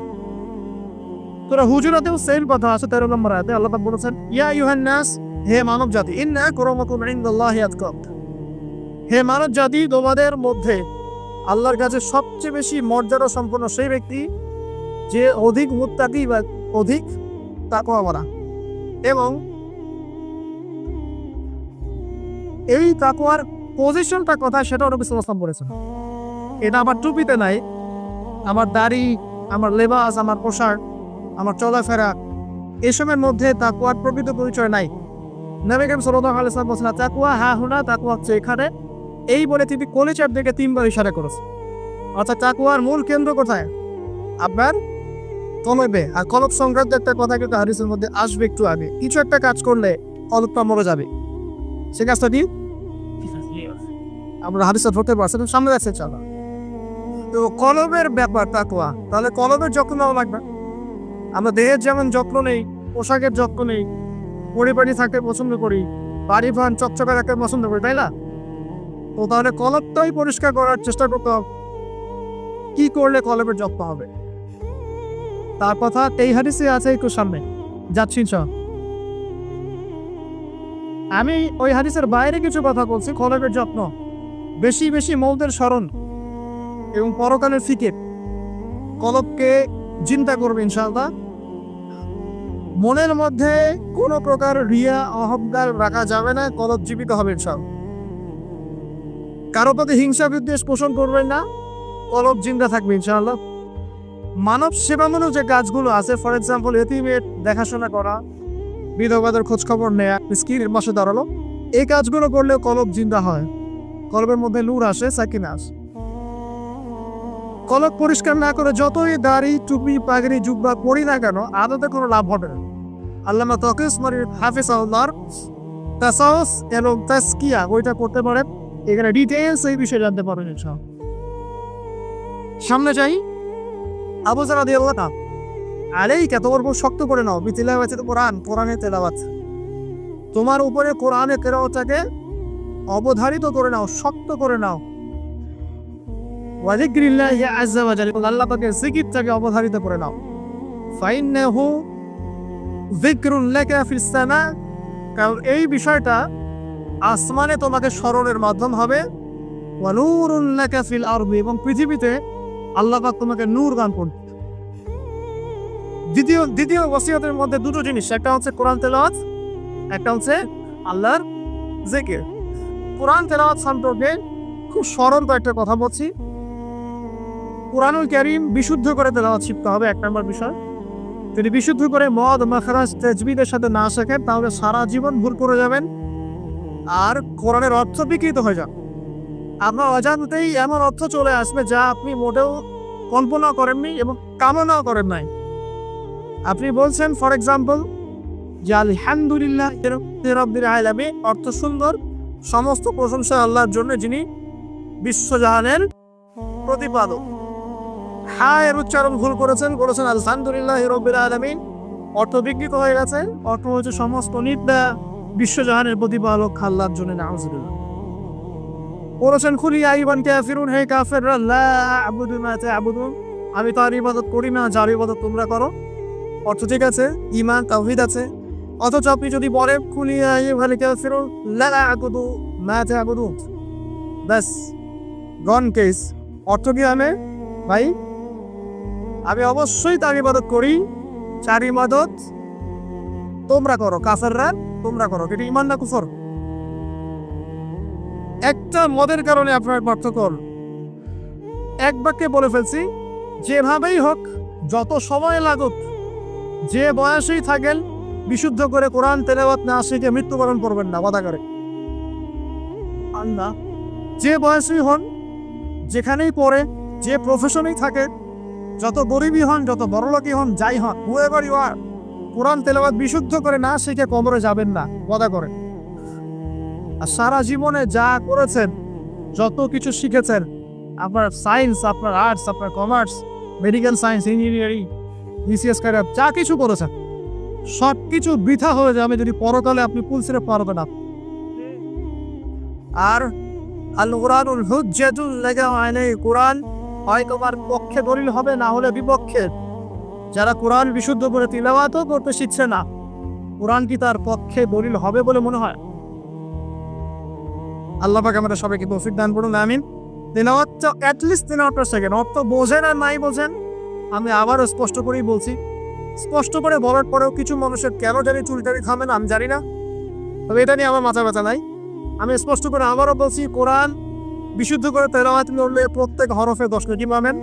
সূরা হুজুরাতেও সেম কথা আছে, 13 নম্বর আয়াতে আল্লাহ পাক বলেছেন, ইয়া আইয়ুহান নাস, হে মানব জাতি, ইন্না আকরামাকুম ইনদাল্লাহি আতকাকুম, হে মানব জাতি, তোমাদের মধ্যে আল্লাহর কাছে সবচেয়ে বেশি মর্যাদা সম্পন্ন সেই ব্যক্তি যে অধিক মুত্তাকি বা অধিক তাকওয়াওয়ালা। এবং এই তাকওয়ার পজিশনটা কোথায় সেটাও নবী সাল্লাল্লাহু আলাইহি ওয়াসাল্লাম বলেছেন। এটা আমার টুপিতে নাই, আমার দাড়ি, আমার লেবাস, আমার পোশাক, আমার চলাফেরা, এসবের মধ্যে তাকওয়ার প্রকৃত পরিচয় নাই। নবী করিম সাল্লাল্লাহু আলাইহি ওয়াসাল্লাম বলেছেন, তাকওয়া হা হুনা, তাকওয়া হচ্ছে এখানে। এই বলে তিনি কলিজার দিকে 3 বার ইশারা করেছেন। অর্থাৎ তাকওয়ার মূল কেন্দ্র কোথায়? আপনার কলবে। আর কলব সংক্রান্ত একটা কথা কিন্তু হাদিসের মধ্যে আসবে একটু আগে। কিছু একটা কাজ করলে কলবটা মরে যাবে, সে কাজটা কি? আমরা হাদিসে ধরতে পারছেন, সামনে আছে চলো। তো কলবের ব্যাপার তাকওয়া, তাহলে কলবের যত্ন নেওয়া লাগবে। আমরা দেহের যেমন যত্ন নেই, পোশাকের যত্ন নেই, পরিপাটি থাকতে পছন্দ করি, বাড়ি ভান চকচকে রাখতে পছন্দ করি, তাই না? তো তাহলে কলবটাই পরিষ্কার করার চেষ্টা করতে হবে। কি করলে কলবের যত্ন হবে তার কথা এই হাদিসে আছে, একটু সামনে যাচ্ছি। আমি ওই হাদিসের বাইরে কিছু কথা বলছি। কলবের যত্ন, বেশি বেশি মৌতের স্মরণ এবং পরকালের ফিকির। কলবকে চিন্তা করবে ইনশাআল্লাহ। মনের মধ্যে কোনো প্রকার রিয়া অহংকার রাখা যাবে না, কলব জীবিত হবে ইনশাআল্লাহ। কারো প্রতি হিংসা বিদ্বেষ পোষণ করবেন না, কলব জিন্দা থাকবে ইনশাআল্লাহ। মানব সেবামূলক যে কাজগুলো আছে, ফর এক্সাম্পল এতিমের দেখাশোনা করা, বিধবাদের খোঁজ খবর নেয়া, মিসকিনের পাশে দাঁড়ানো, এই কাজগুলো করলে কলব জিন্দা হয়, কলবের মধ্যে নূর আসে, সাকিনা আসে। কলব পরিষ্কার না করে যতই দাড়ি টুপি পাগড়ি জুব্বা পরি না কেন, আদতে কোনো লাভ হবে না। আল্লামা তকিউসমানি হাফিজাহুল্লাহর তাসাউস এবং তাসকিয়া ওইটা করতে পারেন, এখানে ডিটেইলস এই বিষয়ে জানতে পারবেন ইনশাআল্লাহ। সামনে যাই। আবু যর রাদিয়াল্লাহু তাআলা আলাইকা, তোমার উপর শক্ত করে নাও, বিতিলাওয়াতিল কোরআন, কোরআনের তেলাওয়াত, তোমার উপরে কোরআনের তেলাওয়াতটাকে অবধারিত করে নাও, শক্ত করে নাও। ওয়া যিকরিল্লাহি আযজা ওয়া জাল্লা, আল্লাহ পাকের জিকিরটাকে অবধারিত করে নাও। ফাইন্নাহু যিকরুন লাকা ফিস সামা, কারণ এই বিষয়টা আসমানে তোমাকে স্মরণের মাধ্যম হবে। ওয়া নূরুন লাকা ফিল আরদি, এবং পৃথিবীতে আল্লাহ পাক তোমাকে নূর দান করবে। দ্বিতীয় ওসিয়তের মধ্যে দুটো জিনিস, একটা হচ্ছে কোরআন তেলাওয়াত, একটা হচ্ছে আল্লাহর জিকির। কোরআন তেলাওয়াত সম্পর্কে খুব সরল একটা কথা বলছি। কোরআনুল কারীম বিশুদ্ধ করে তেলাওয়াত শিখতে হবে, এক নম্বর বিষয়। যদি বিশুদ্ধ করে মদ মাখরাজ তাজবিদের সাথে না শেখেন, তাহলে সারা জীবন ভুল করে যাবেন আর কোরআনের অর্থ বিকৃত হয়ে যাবে। আপনার অজান্তেই এমন অর্থ চলে আসবে যা আপনি মোটেও কল্পনা করেননি এবং কামনাও করেন নাই। আপনি বলছেন ফর এক্সাম্পল যে আলহামদুলিল্লাহ রাব্বিল আলামিন, অর্থ সুন্দর, সমস্ত প্রশংসা আল্লাহর জন্য যিনি বিশ্বজাহানের প্রতিপালক। হ্যাঁ, এর উচ্চারণ ভুল করেছেন আলহামদুলিল্লাহ রাব্বিল আলামিন, অর্থ বিকৃত হয়ে গেছে। অর্থ হচ্ছে সমস্ত নিন্দা বিশ্বজাহানের প্রতিপালক আল্লাহর জন্য, নাউযুবিল্লাহ। বলেছেন কুল ইয়া আইয়ুহাল কাফিরুন, হে কাফেররা, লা আ'বুদু মা তা'বুদুন, আমি তার ইবাদত করি না যার ইবাদত তোমরা করো। অর্থ ঠিক আছে, ঈমান তাওহীদ আছে। অথচ আপনি যদি বলেন কুল ইয়া আইয়ুহাল কাফিরুন লা আ'বুদু মা তা'বুদুন, বাস গন কেস। অর্থ কি হবে ভাই? আমি অবশ্যই তার ইবাদত করি, যার ইবাদত তোমরা করো, কাফেররা তোমরা করো। এটা ঈমান না কুফর? একটা মদের কারণে আপনার পার্থক্য এক বাক্যে বলে ফেলছি। যেভাবেই হোক, যত সময় লাগুক, যে বয়সেই থাকেন, বিশুদ্ধ করে কোরআন তেলাওয়াত না শিখে মৃত্যুবরণ করবেন না, ওয়াদা করে আল্লাহ। যে বয়সেই হন, যেখানেই পড়ে, যে প্রফেশনেই থাকে, যত গরিবই হন, যত বড়লোকই হন, যাই হন, হুয়েভার ইউ আর, কোরআন তেলাওয়াত বিশুদ্ধ করে না শিখে কবরে যাবেন না, ওয়াদা করেন। আর সারা জীবনে যা করেছেন, যত কিছু শিখেছেন, আপনার সায়েন্স, আপনার আর্টস, আপনার commerce, medical science, engineering, BCS career, যা কিছু করেছেন, সব কিছু বৃথা হয়ে যাবে যদি পরকালে আপনি পুলসিরে পারবেন না। আর আল কুরআনুল হুজ্জাতুল লাকা আলাইহি, কোরআন হয় তোমার পক্ষে দলিল হবে, না হলে বিপক্ষে। যারা কোরআন বিশুদ্ধ করে তিলাওয়াতও করতে শিখছে না, কোরআন কি তার পক্ষে দলিল হবে বলে মনে হয়? আল্লাহ পাক আমাদের সবাইকে তৌফিক দান করুন, আমিন। তিলাওয়াতটা অ্যাটলিস্ট 3 সেকেন্ড, অর্থ বোঝেন আর নাই বোঝেন, আমি আবারও স্পষ্ট করেই বলছি। স্পষ্ট করে বলার পরেও কিছু মানুষের কেন জানি চুলটারি থামে না, আমি জানি না, তবে এটা নিয়ে আমার মাথা ব্যথা নাই। আমি স্পষ্ট করে আবারও বলছি, কোরআন বিশুদ্ধ করে তেলাওয়াত করলে প্রত্যেক হরফে 10 নেকি পাবেন।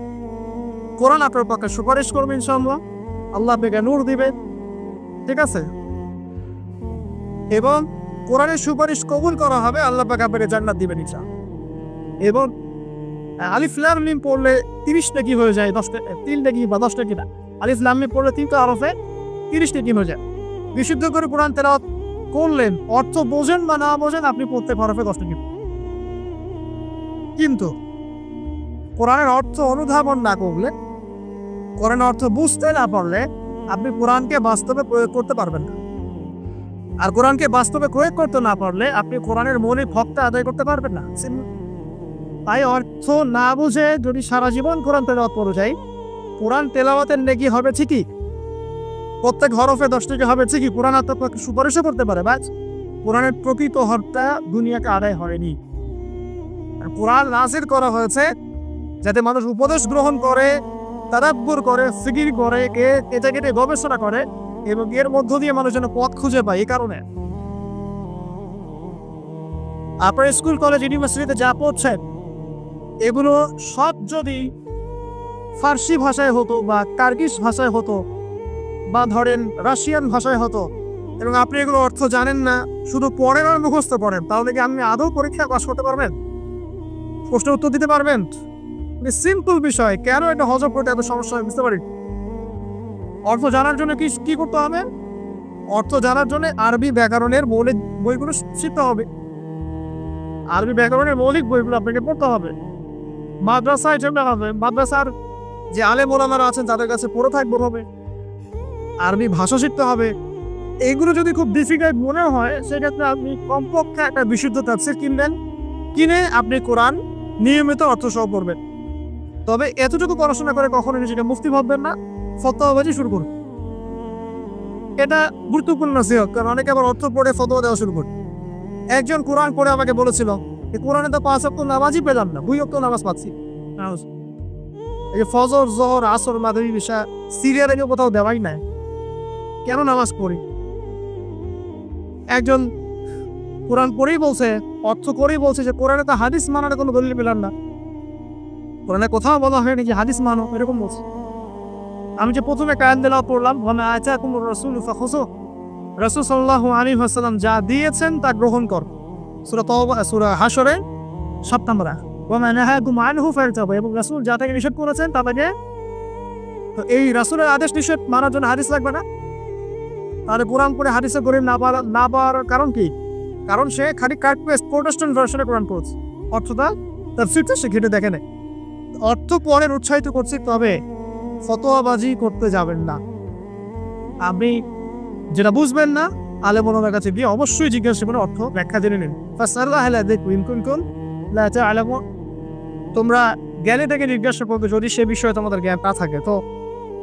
কোরআন আপনার পক্ষে সুপারিশ করবে ইনশাআল্লাহ, আল্লাহ আপনাকে নূর দিবে, ঠিক আছে? এবং কোরআনের সুপারিশ কবুল করা হবে, আল্লাহ পাক আপনাকে জান্নাত দিবেন ইনশাআল্লাহ। এবং আলিফ লাম মিম পড়লে 30 নেকি হয়ে যায়, 3 নেকি বা 10 নেকি না। আলিফ লাম মিম পড়লে 3টা হরফে 30 নেকি হয়ে যায়। বিশুদ্ধ করে কোরআন তেলাওয়াত করলেন, অর্থ বোঝেন বা না বোঝেন, আপনি প্রত্যেক হরফে 10 নেকি। কিন্তু কোরআনের অর্থ অনুধাবন না করলে, কোরআনের অর্থ বুঝতে না পারলে, আপনি কোরআনকে বাস্তবে প্রয়োগ করতে পারবেন না। আর কোরআনকে বাস্তবে প্রয়োগ করতে না পারলে, আপনি কোরআনের মৌলিক হকটা আদায় করতে পারবেন না। তাই অর্থ না বুঝে যদি সারা জীবন কোরআন তেলাওয়াত করে যাই, কোরআন তেলাওয়াতের নেকি হবে ঠিকই, প্রত্যেক হরফে 10 নেকি হবে ঠিকই, কোরআন আপনাকে সুপারিশও করতে পারে, বাস কোরআনের প্রকৃত হত্যা দুনিয়াকে আদায় হয়নি। আর কোরআন নাযিল করা হয়েছে যাতে মানুষ উপদেশ গ্রহণ করে, তাদাব্বুর করে, ফিকির করে, এটাকে নিয়ে গবেষণা করে এবং এর মধ্য দিয়ে মানুষ যেন পথ খুঁজে পায়। এই কারণে আপনার স্কুল, কলেজ, ইউনিভার্সিটিতে যা পড়ছেন এগুলো সব যদি ফার্সি ভাষায় হতো বা কার্গিস ভাষায় হতো বা ধরেন রাশিয়ান ভাষায় হতো এবং আপনি এগুলো অর্থ জানেন না, শুধু পড়েন আর মুখস্থ করেন, তাহলে কি আপনি আদৌ পরীক্ষা পাস করতে পারবেন? প্রশ্নের উত্তর দিতে পারবেন? সিম্পল বিষয়, কেন এটা হজম করতে এত সমস্যা হয় বুঝতে পারি। অর্থ জানার জন্য কি করতে হবে? অর্থ জানার জন্য আরবি ব্যাকরণের মৌলিক বইগুলো শিখতে হবে। আরবি ব্যাকরণের মৌলিক বইগুলো আপনাকে পড়তে হবে। মাদ্রাসায় যেমন হবে, মাদ্রাসার যে আলেম ওলামারা আছেন তাদের কাছে পড়ে থাকতে হবে। আরবি ভাষা শিখতে হবে। এইগুলো যদি খুব ডিফিকাল্ট মনে হয় সেক্ষেত্রে আপনি কমপক্ষে একটা বিশুদ্ধ তাফসীর কিনবেন, কিনে আপনি কোরআন নিয়মিত অর্থ সহ পড়বেন। তবে এতটুকু পড়াশোনা করে কখনো নিজেকে মুফতি ভাববেন না, ফতোয়াবাজি শুরু করুন। এটা গুরুত্বপূর্ণ নসিহত, কারণ অনেকে আবার অর্থ পড়ে ফতোয়া দেওয়া শুরু করে। একজন কোরআন পড়ে আমাকে বলেছিল, কোরআনে তো 5 ওয়াক্ত নামাজই পেলাম না, 2 ওয়াক্ত নামাজ পাচ্ছি। এই যে ফজর, জোহর, আসর, মাগরিব, ইশা সিরিয়ালে কোথাও দেওয়াই নাই, কেন নামাজ পড়ি? একজন কোরআন পড়েই বলছে, অর্থ করেই বলছে যে কোরআনে তো হাদিস মানার কোনো দলিল পেলাম না, কোরআনে কোথাও বলা হয়নি যে হাদিস মানো, এরকম বলছে। আমি যে প্রথমে কায়াত তেলাওয়াত পড়লাম, ওয়ামা আতাকুমুর রাসূলু ফাখুযুহু, রাসূল সাল্লাল্লাহু আলাইহি ওয়াসাল্লাম যা দিয়েছেন তা গ্রহণ কর, সূরা তাওবা, সূরা হাশরে 7 নম্বর আয়াত। ওয়ামা নাহাকুম আনহু ফারতাবু, এবং রাসূল যা থেকে নিষেধ করেছেন তা থেকে, তো এই রাসূলের আদেশ নিষেধ মানার জন্য হাদিস লাগবে না? তাহলে কোরআন পড়ে হাদিসে গরিব না পাওয়ার কারণ কি? কারণ সে খালি কাট পেস্ট প্রোটেস্ট্যান্ট ভার্সনে কোরআন পড়ছে, অর্থটা তাফসীরটা সে ঘেটে দেখে নেয়। অর্থ পড়েন উৎসাহিত করছি, তবে ফতোয়াবাজি করতে যাবেন না। আপনি যেটা বুঝবেন না আলেম ওলামার কাছে গিয়ে অবশ্যই জিজ্ঞাসা করে অর্থ ব্যাখ্যা জেনে নিন। ফাসআলুহু আহলা যিকরি ইন কুনতুম লা তা'লামুন, তোমরা জ্ঞানী থেকে জিজ্ঞাসা করবে যদি সে বিষয়ে তোমাদের জ্ঞান না থাকে। তো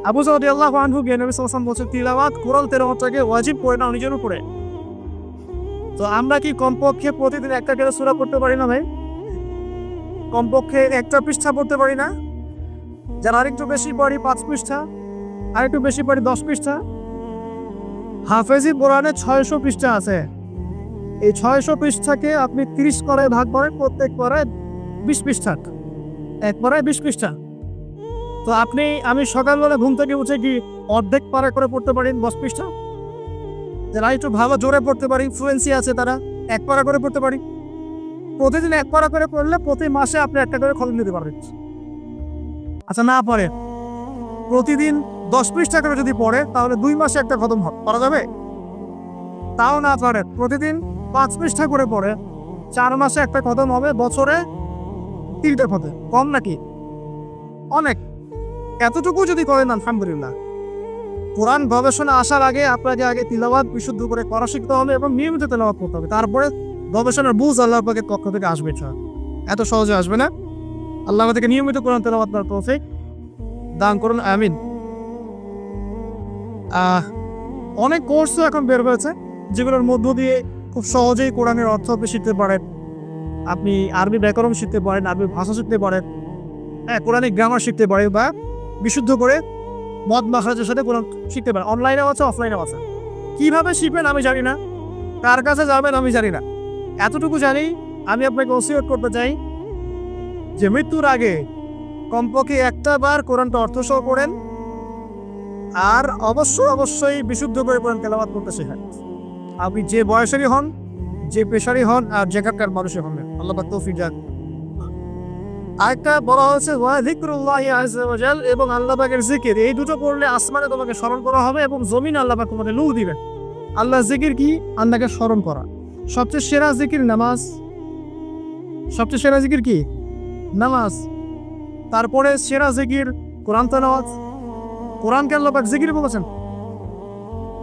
আবু যর রাদিয়াল্লাহু আনহু নবী সাল্লাল্লাহু আলাইহি ওয়াসাল্লাম বলেছেন, তিলাওয়াত, কোরআন তেলাওয়াতটাকে ওয়াজিব করে নাও নিজের উপরে। তো আমরা কি কমপক্ষে প্রতিদিন একটা করে সূরা পড়তে পারি না ভাই? কমপক্ষে একটা পৃষ্ঠা পড়তে পারি না? যারা আরেকটু বেশি পড়ি 5 পৃষ্ঠা, আরেকটু বেশি পড়ি 10 পৃষ্ঠা। হাফেজি কোরআনে 600 পৃষ্ঠা আছে। এই 600 পৃষ্ঠাকে আপনি 30 পারায় ভাগ করেন, প্রত্যেক পারায় 20 পৃষ্ঠা, এক পারায় 20 পৃষ্ঠা। তো আমি সকালবেলা ঘুম থেকে উঠে কি অর্ধেক পারা করে পড়তে পারি 10 পৃষ্ঠা? যারা একটু ভালো জোরে পড়তে পারি, ফ্লুয়েন্সি আছে, তারা 1 পারা করে পড়তে পারি। প্রতিদিন 1 পারা করে পড়লে প্রতি মাসে আপনি একটা করে খতম নিতে পারবেন। আচ্ছা, না পড়ে প্রতিদিন 10 পৃষ্ঠা করে যদি পড়ে তাহলে 2 মাসে একটা খতম করা যাবে? তাও না পারে, প্রতিদিন 5 পৃষ্ঠা করে পড়ে 4 মাসে একটা খতম হবে, বছরে 3টে খতম। কম নাকি? অনেক। এতটুকু যদি করেন আলহামদুলিল্লাহ। কোরআন গবেষণা আসার আগে আপনাকে আগে তিলাওয়াত বিশুদ্ধ করে করা শিখতে হবে এবং নিয়মিত তেলাওয়াত করতে হবে, তারপরে গবেষণার বুঝ আল্লাহ পাকের পক্ষ থেকে আসবে। এত সহজে আসবে না। আল্লাহ আমাদেরকে নিয়মিত কোরআন তেলাওয়াত করার তৌফিক দান করুন, আমিন। অনেক কোর্সও এখন বের হয়েছে যেগুলোর মধ্য দিয়ে খুব সহজেই কোরআনের অর্থ আপনি শিখতে পারেন। আপনি আরবি ব্যাকরণ শিখতে পারেন, আরবি ভাষা শিখতে পারেন, কোরআনিক গ্রামার শিখতে পারেন, বা বিশুদ্ধ করে মদ মাখরাজের সাথে কোরআন শিখতে পারেন। অনলাইনেও আছে, অফলাইনেও আছে। কিভাবে শিখবেন আমি জানি না, কার কাছে যাবেন আমি জানি না। এতটুকু জানি, আমি আপনাকে ওসিয়ত করতে চাই যে মৃত্যুর আগে কমপক্ষে একটা বার কোরআনটা অর্থ সহ পড়েন, আর অবশ্যই বিশুদ্ধ করে কোরআন তেলাওয়াত করতে শেখেন। আপনি যে বয়সেরই হন, যে পেশারই হন, আর যেখানকার মানুষই হন, আল্লাহ পাক তৌফিক দেন। আরেকটা বলা হয়েছে ওয়া যিকরুল্লাহি আযজা ওয়া জাল, এবং আল্লাহ পাকের জিকির, এই দুটো পড়লে আসমানে তোমাকে স্মরণ করা হবে এবং জমিনে আল্লাহ পাক তোমাকে নূর দিবেন। আল্লাহ জিকির কি? আল্লাহকে স্মরণ করা। সবচেয়ে সেরা জিকির নামাজ। সবচেয়ে সেরা জিকির কি? নামাজ। তারপরে সেরা জিকির কোরআন তেলাওয়াত। কোরআনকে আল্লাহ পাক জিকির বলেছেন,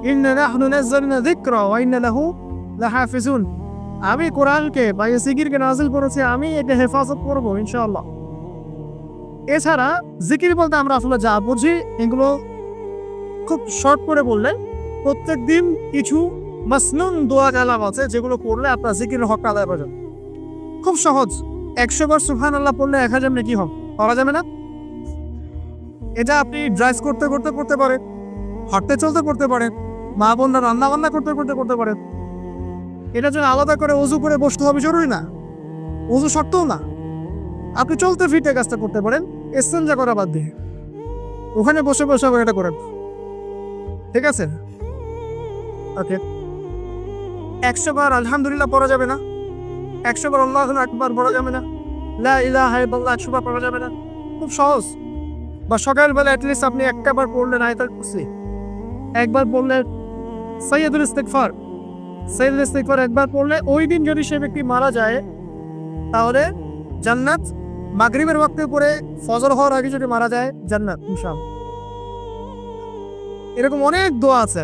ইন্না নাহনু নাযালনা যিকরা ওয়া ইন্না লাহু লাহাফিজুন। আমি কোরআনকে বা এই জিকিরকে নাযিল করেছি, আমি এটা হেফাজত করব ইনশাআল্লাহ। এছাড়া জিকির বলতে আমরা আসলে যা বুঝি এগুলো খুব শর্ট করে বললে প্রত্যেক দিন কিছু মাসনুন দোয়া কালাম আছে যেগুলো পড়লে আপনার জিকিরের হকটা আদায় করা যাবে। খুব সহজ, 100 বার সুবহানাল্লাহ পড়লে 1000 নেকি হবে, পাওয়া যাবে না? এটা আপনি ড্রাইভ করতে করতে করতে পারেন, হাঁটতে চলতে করতে পারেন, মা বোনরা রান্না বান্না করতে করতে করতে পারেন। এটার জন্য আলাদা করে ওযু করে বসতে হবে জরুরি না, ওযু শর্তও না। আপনি চলতে ফিরতে কাজটা করতে পারেন, ইস্তেঞ্জা করা বাদ দিয়ে ওখানে বসে বসে এটা করেন, ঠিক আছে? ওকে, 100 বার আলহামদুলিল্লাহ পড়া যাবে না, 100 বার আল্লাহু আকবার পড়া যাবে না, লা ইলাহা ইল্লাল্লাহ 100 বার পড়া যাবে না। খুব সহজ। বা সকালবেলা অ্যাটলিস্ট আপনি একটা বার পড়লেন আয়াতুল কুরসি, একবার পড়লেন সাইয়্যিদুল ইস্তিগফার, সাইয়্যিদুল ইস্তিগফার একবার পড়লে ওই দিন যদি সে ব্যক্তি মারা যায় তাহলে জান্নাত। মাগরিবের ওয়াক্তে পড়ে ফজর হওয়ার আগে যদি মারা যায় জান্নাত ইনশাআল্লাহ। এরকম অনেক দোয়া আছে।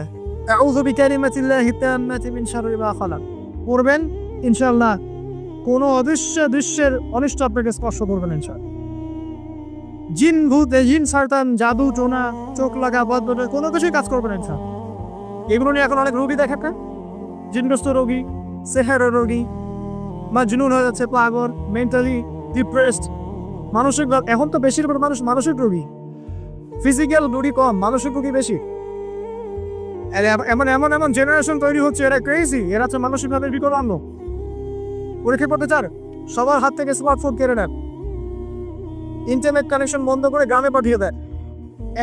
আউযু বিকালিমাতিল্লাহি তাম্মাতি মিন শাররি মা খালাক পড়বেন ইনশাআল্লাহ। কোনো দৃশ্যের অনিষ্ট আপনাকে স্পর্শ করবে না ইনশাআল্লাহ। জিন ভূত, জিন শয়তান, জাদু টোনা, চোখ লাগা বদবদে কোনো কিছুই কাজ করবে না ইনশাআল্লাহ। এগুলো নিয়ে এখন অনেক রোগী দেখে না, জিনগ্রস্ত রোগী, সেহেরের রোগী, মাজনুন হয়ে যাচ্ছে, পাগল, মেন্টালি ডিপ্রেসড, মানসিক। এখন তো বেশিরভাগ মানুষ মানসিক রোগী, ফিজিক্যাল রোগী কম, মানসিক রোগী বেশি। এমন এমন এমন জেনারেশন তৈরি হচ্ছে, এরা ক্রেজি, এরা হচ্ছে মানসিকভাবে বিকলাঙ্গ। পরীক্ষা করতে চান, সবার হাত থেকে স্মার্টফোন কেড়ে নেন, ইন্টারনেট কানেকশন বন্ধ করে গ্রামে পাঠিয়ে দেয়,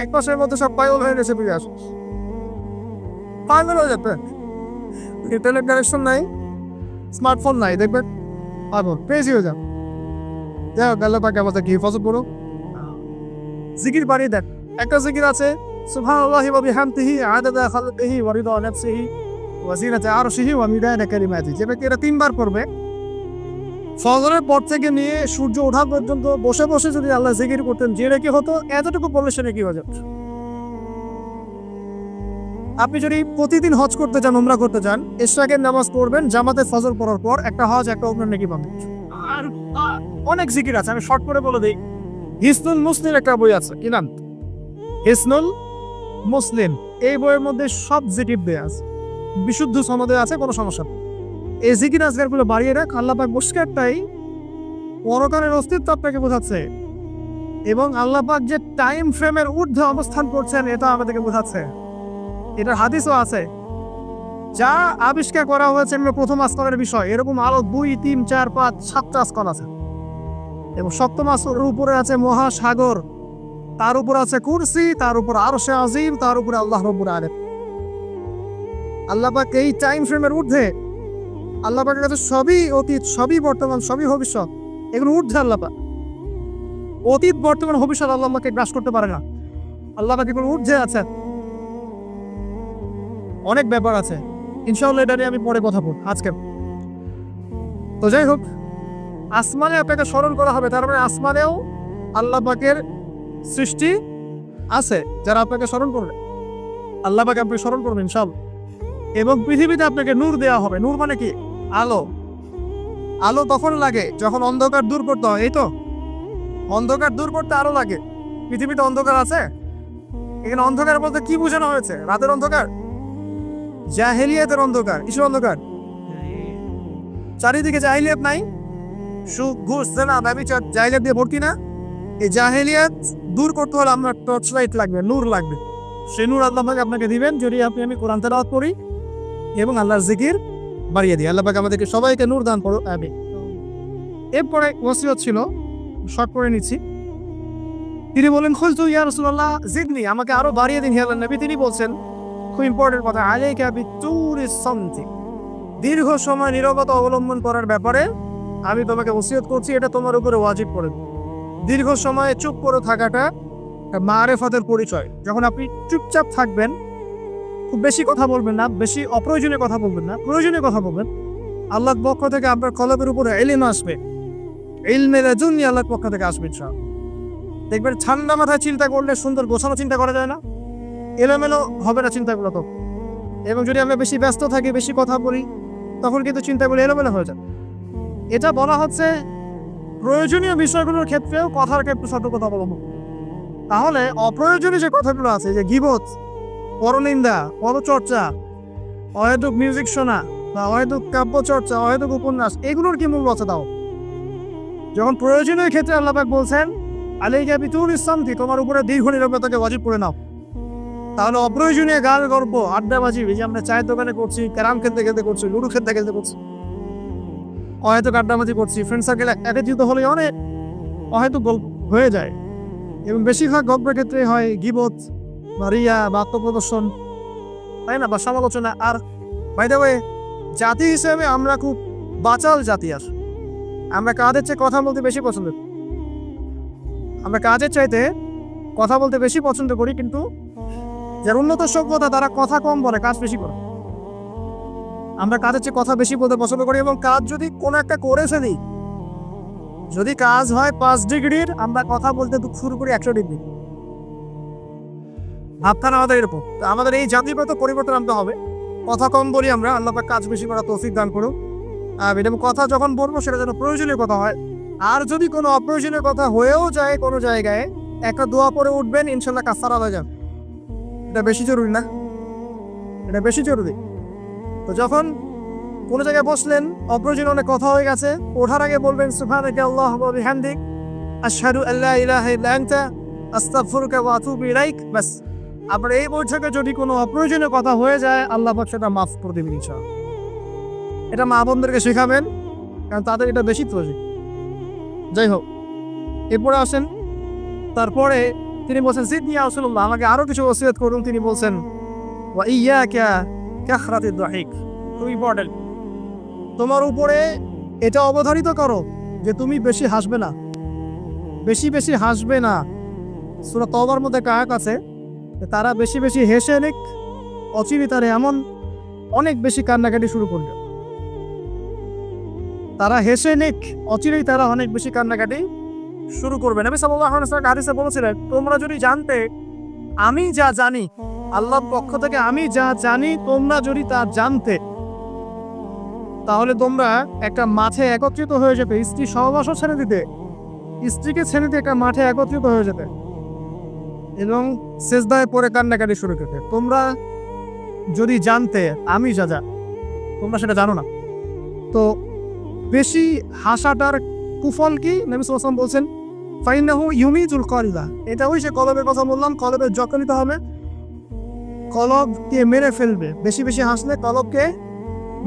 1 মাসের মধ্যে সব পাগল হয়ে গেছে, ফিরে আসে পাগল হয়ে যাবে। ইন্টারনেট কানেকশন নাই, স্মার্টফোন নাই, দেখবেন পাগল ক্রেজি হয়ে যাবে। যাই হোক, আল্লাহ পাক আমাদের কি হেফাজত করুন। জিকির বাড়িয়ে দেন। একটা জিকির আছে, সুবহানাল্লাহি ওয়া বিহামদিহি আদাদা খালকিহি ওয়া রিদা নাফসিহি ওয়া জিনাতা আরশিহি ওয়া মিদাদা কালিমাতিহি। যে ব্যক্তি এটা 3 বার পড়বে, ফজরের পর থেকে নিয়ে সূর্য ওঠা পর্যন্ত বসে বসে যদি আল্লাহ জিকির করতেন, যে নাকি হতো এতটুকু পড়লে সে নাকি হয়ে যাবে। আপনি যদি প্রতিদিন হজ করতে চান, উমরা করতে চান, ইশরাকের নামাজ পড়বেন জামাতে ফজর পড়ার পর, একটা হজ একটা উমরা নাকি পাবেন। আর অনেক জিকির আছে, আমি শর্ট করে বলে দিই। হিসনুল মুসলিম একটা বই আছে, কি নাম? হিসনুল মুসলিম। এই বইয়ের মধ্যে সব জিকির দেয়া আছে, বিশুদ্ধ সনদে আছে, কোনো সমস্যা নেই। এই জিকির আজকারগুলো বাড়িয়ে রাখ। আল্লাহ পাক বসকারটাই পরকালের অস্তিত্ব আপনাকে বোঝাচ্ছে, এবং আল্লাহ পাক যে টাইম ফ্রেমের ঊর্ধ্বে অবস্থান করছেন এটা আমাদেরকে বোঝাচ্ছে। এটার হাদিসও আছে, যা আবিষ্কার করা হয়েছে প্রথম আসমানের বিষয়, এরকম আরো 2, 3, 4, 5, 7টা আসমান আছে। এবং সপ্তম আসমানের উপরে আছে মহাসাগর, তার উপর আছে কুরসি, তার উপর আরশে আজিম, তার উপরে আল্লাহ রাব্বুল আলামিন। আল্লাহ পাক এই টাইম ফ্রেমের ঊর্ধ্বে, আল্লাহ পাকের কাছে সবই অতীত, সবই বর্তমান, সবই ভবিষ্যৎ, এগুলো ঊর্ধ্বে আল্লাহ পাক। অতীত, বর্তমান, ভবিষ্যৎ আল্লাহ পাককে গ্রাস করতে পারে না। আল্লাহ পাক এগুলো ঊর্ধ্বে আছে। অনেক ব্যাপার আছে, ইনশাআল্লাহ এটা নিয়ে আমি পরে কথা বলবো আজকে। তো যাই হোক, আসমানে আপনাকে স্মরণ করা হবে, তার মানে আসমানেও আল্লাহ পাকের সৃষ্টি আছে যারা আপনাকে স্মরণ করবে। আল্লাহ পাক আপনি স্মরণ করবেন ইনশাআল্লাহ। এবং পৃথিবীতে আপনাকে নূর দেওয়া হবে। নূর মানে কি? আলো। আলো তখন লাগে যখন অন্ধকার দূর করতে হয়, এই তো অন্ধকার দূর করতে আলো লাগে। পৃথিবীতে অন্ধকার আছে, এখানে অন্ধকার বলতে কি বোঝানো হয়েছে? রাতের অন্ধকার, জাহেলিয়াতের অন্ধকার। কিসের অন্ধকার? চারিদিকে জাহেলিয়াত নাই, সুদ ঘুষ জেনা ব্যভিচার জাহেলিয়াত দিয়ে ভর্তি না? এই জাহেলিয়াত দূর করতে হলে আপনার টর্চ লাইট লাগবে, নূর লাগবে। সেই নূর আল্লাহ পাক আপনাকে দিবেন যদি আমি কোরআন তেলাওয়াত করি এবং আল্লাহর জিকির বাড়িয়ে দিই। আল্লাহ পাক আমাদেরকে সবাইকে নূর দান করো, আমিন। এরপরে ওসিয়ত ছিল, শর্ট করে নিচ্ছি। তিনি বলেন, খুলতু ইয়া রাসূলুল্লাহ জিদনি, আমাকে আরো বাড়িয়ে দিন হে আল্লাহর নবী। তিনি বলছেন খুব ইম্পর্টেন্ট কথা, আলাইকা বিতুরিস সামতি, দীর্ঘ সময় নীরবতা অবলম্বন করার ব্যাপারে আমি তোমাকে ওসিয়ত করছি, এটা তোমার উপরে ওয়াজিব করে। দীর্ঘ সময় চুপ করে থাকাটা মারেফাতের পরিচয়। যখন আপনি চুপচাপ থাকবেন, খুব বেশি কথা বলবেন না, বেশি অপ্রয়োজনীয় কথা বলবেন না, প্রয়োজনীয় কথা বলবেন, আল্লাহর পক্ষ থেকে আপনার কলবের উপরে ইলম আসবে, ইলমে লাদুন্নি আল্লাহর পক্ষ থেকে আসবে ইনশাআল্লাহ। দেখবেন ঠান্ডা মাথায় চিন্তা করলে সুন্দর গোছানো চিন্তা করা যায় না, এলোমেলো হবে না চিন্তাগুলো তো। এবং যদি আমরা বেশি ব্যস্ত থাকি, বেশি কথা বলি, তখন কিন্তু চিন্তাগুলো এলোমেলো হয়ে যায়। এটা বলা হচ্ছে প্রয়োজনীয় বিষয়গুলোর ক্ষেত্রেও কথার ক্ষেত্রে সতর্কতা অবলম্বন। তাহলে অপ্রয়োজনীয় যে কথাগুলো আছে, যে গীবত, পরনিন্দা, পরচর্চা, অহেতুক মিউজিক শোনা বা অহেতুক কাব্য চর্চা, অহেতুক উপন্যাস, এগুলোর কি মূল কথা দাও? যখন প্রয়োজনীয় ক্ষেত্রে আল্লাহ পাক বলছেন আলাইকা বিতুল ইসলামতি, তোমার উপরে দীর্ঘ নীরবতাকে ওয়াজিব করে নাও। তাহলে অপ্রয়োজনীয় গান গল্প আড্ডাবাজি, যে আমরা চায়ের দোকানে করছি, ক্যারাম খেলতে খেলতে করছি, লুডো খেলতে খেলতে করছি, অহেতুক আড্ডাবাজি করছি, ফ্রেন্ড সার্কেল একত্রিত হলে অনেক অহেতুক গল্প হয়ে যায়। এবং বেশিরভাগ গল্পের ক্ষেত্রে হয় গীবত বা রিয়া বা আত্মপ্রদর্শন, তাই না, বা সমালোচনা। আর বাই দ্য ওয়ে, জাতি হিসেবে আমরা খুব বাচাল জাতি। আর আমরা কাজের চেয়ে কথা বলতে বেশি পছন্দ করি। আমরা কাজের চাইতে কথা বলতে বেশি পছন্দ করি, কিন্তু যার উন্নত সভ্যতা তারা কথা কম বলে, কাজ বেশি করে। আমরা কাজের চেয়ে কথা বেশি বলতে পছন্দ করি, এবং কাজ যদি কোনো একটা করে ফেলি, যদি কাজ হয় 5 ডিগ্রির, আমরা কথা বলতে শুরু করি 100 ডিগ্রি। ভাবখানা আমাদের এরকম। আমাদের এই জাতিগত পরিবর্তন আনতে হবে। কথা কম বলি আমরা, আল্লাহ পাক কাজ বেশি করা তৌফিক দান করুন। এবং কথা যখন বলবো সেটা যেন প্রয়োজনীয় কথা হয়। আর যদি কোনো অপ্রয়োজনীয় কথা হয়েও যায় কোনো জায়গায়, একটা দোয়া পরে উঠবেন, ইনশাল্লাহ কাজ সারা হয়ে যাবে। এটা বেশি জরুরি না? এটা বেশি জরুরি। তো যখন কোনো জায়গায় বসলেন, অপ্রয়োজনীয় অনেক কথা হয়ে গেছে, ওঠার আগে বলবেন সুবহানাকা আল্লাহুম্মা ওয়া বিহামদিক আশহাদু আল্লা ইলাহা ইল্লা আনতা আস্তাগফিরুকা ওয়া আতুবু ইলাইক। বাস। আপনার এই বৈঠকে যদি কোনো অপ্রয়োজনীয় কথা হয়ে যায়, আল্লাহ পাক সেটা মাফ করে দেবেন ইনশাআল্লাহ। এটা মা বোনদেরকে শেখাবেন, কারণ তাদের এটা বেশি প্রয়োজন। যাই হোক, এরপরে আসেন। তারপরে তিনি বলছেন জিদনি ইয়া রাসূলুল্লাহ, আমাকে আরো কিছু ওসিয়ত করুন। তিনি বলছেন ওয়া ইয়াকা কাহরাতিদ দাহিক, খুব ইম্পর্টেন্ট। তোমার উপরে এটা অবধারিত করো যে তুমি বেশি হাসবে না, বেশি বেশি হাসবে না। সূরা তওবার মধ্যে একটা আয়াত আছে, তারা বেশি বেশি হেসে নিক, অচিরিতারে এমন অনেক বেশি কান্নাকাটি শুরু করবে। তারা হেসে নিক, অচিরেই তারা অনেক বেশি কান্নাকাটি শুরু করবে। নবী সাল্লাল্লাহু আলাইহি ওয়াসাল্লাম হাদিসে বলেছিলেন, তোমরা যদি জানতে আমি যা জানি, আল্লাহর পক্ষ থেকে আমি যা জানি, তোমরা যদি তা জানতে, তাহলে তোমরা একটা মাঠে একত্রিত হয়ে যেতে, স্ত্রী সহবাসও ছেড়ে দিতে, স্ত্রীকে ছেড়ে দিয়ে একটা মাঠে একত্রিত হয়ে যেতে এবং সেজদায় পড়ে কান্নাকাটি শুরু করতে। তোমরা যদি জানতে আমি যা যা, তোমরা সেটা জানো না। তো বেশি হাসাটার কুফল কি? নবী সাল্লাল্লাহু আলাইহি ওয়াসাল্লাম বলছেন ফাইন্নাহু ইউমিজুল কলবা, এটা ওই যে কলবের কথা বললাম, কলবের যত্ন নিতে হবে, কলবকে মেরে ফেলবে। বেশি বেশি হাসলে কলবকে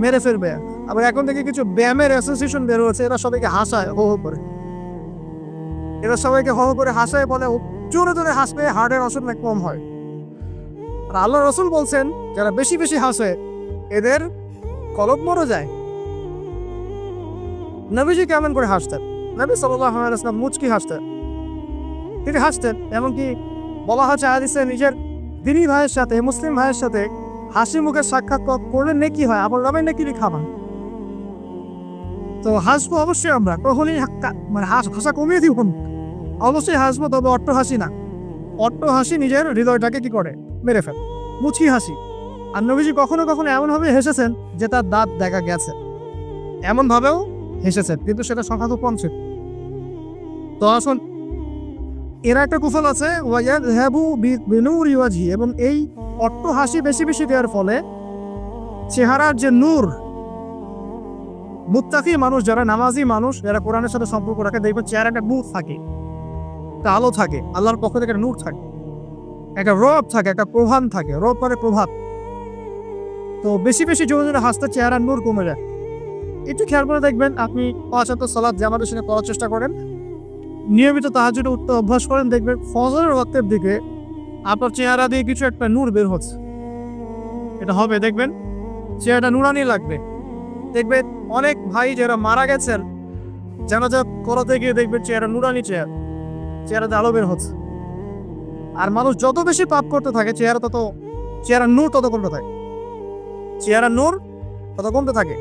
মেরে ফেলবে। আবার এখন থেকে কিছু ব্যায়ামের অ্যাসোসিয়েশন বের হচ্ছে, এরা সবাইকে হাসায়, হো হো করে। এরা সবাইকে হো হো করে হাসায়, বলে জোরে জোরে হাসলে হার্টের অসুখ নাকি কম হয়। আর আল্লাহ রাসূল বলছেন যারা বেশি বেশি হাসে এদের কলব মরে যায়। নবীজি কেমন করে হাসতেন? নবী সাল্লাল্লাহু আলাইহি ওয়াসাল্লাম মুচকি হাসতেন। তিনি হাসতেন, এমনকি বলা হচ্ছে হাদিসে নিজের দিনী ভাইয়ের সাথে, মুসলিম ভাইয়ের সাথে হাসি মুখে সাক্ষাৎ করলে নেকি হয়, আবার নামে নেকি খাবেন। তো হাসবো অবশ্যই, আমরা কখনই মানে হাসা কমিয়ে দিব, অবশ্যই হাসবো, তবে অট্ট হাসি না। অট্ট হাসি নিজের হৃদয়টাকে কি করে, মেরে ফেলে। মুচকি হাসি। আর নবীজি কখনো কখনো এমনভাবে হেসেছেন যে তার দাঁত দেখা গেছে, এমনভাবেও হেসেছেন, কিন্তু সেটা সংখ্যা খুব কম ছিল। তো আসুন, এরা একটা কুফল আছে ওয়ায়াযহাবু বিনূরি ওয়াজহি, এবং এই অট্ট হাসি বেশি বেশি দেওয়ার ফলে চেহারার যে নূর, মুত্তাকি মানুষ যারা, নামাজি মানুষ যারা কোরআনের সাথে সম্পর্ক রাখে, দেখবেন চেহারা একটা নূর থাকে, একটা আলো থাকে, আল্লাহর পক্ষ থেকে একটা নূর থাকে, একটা রব থাকে, একটা প্রভাব থাকে। রব মানে প্রভাব। তো বেশি বেশি জোরে জোরে হাসতে চেহারার নূর কমে যায়। একটু খেয়াল করে দেখবেন, আপনি 5 ওয়াক্ত সালাত জামাতের সঙ্গে পড়ার চেষ্টা করেন, নিয়মিত তাহাজ্জুদে উঠতে অভ্যাস করেন, দেখবেন ফজরের ওয়াক্তের দিকে আপনার চেহারা দিয়ে কিছু একটা নূর বের হচ্ছে। এটা হবে, দেখবেন চেহারাটা নুরানি লাগবে। দেখবেন অনেক ভাই যারা মারা গেছেন, জানাজা করাতে গিয়ে দেখবেন চেহারা নুরানি, চেহারাতে আলো বের হচ্ছে। আর মানুষ যত বেশি পাপ করতে থাকে, চেহারা নূর তত কমতে থাকে, চেহারা নূর তত কমতে থাকে।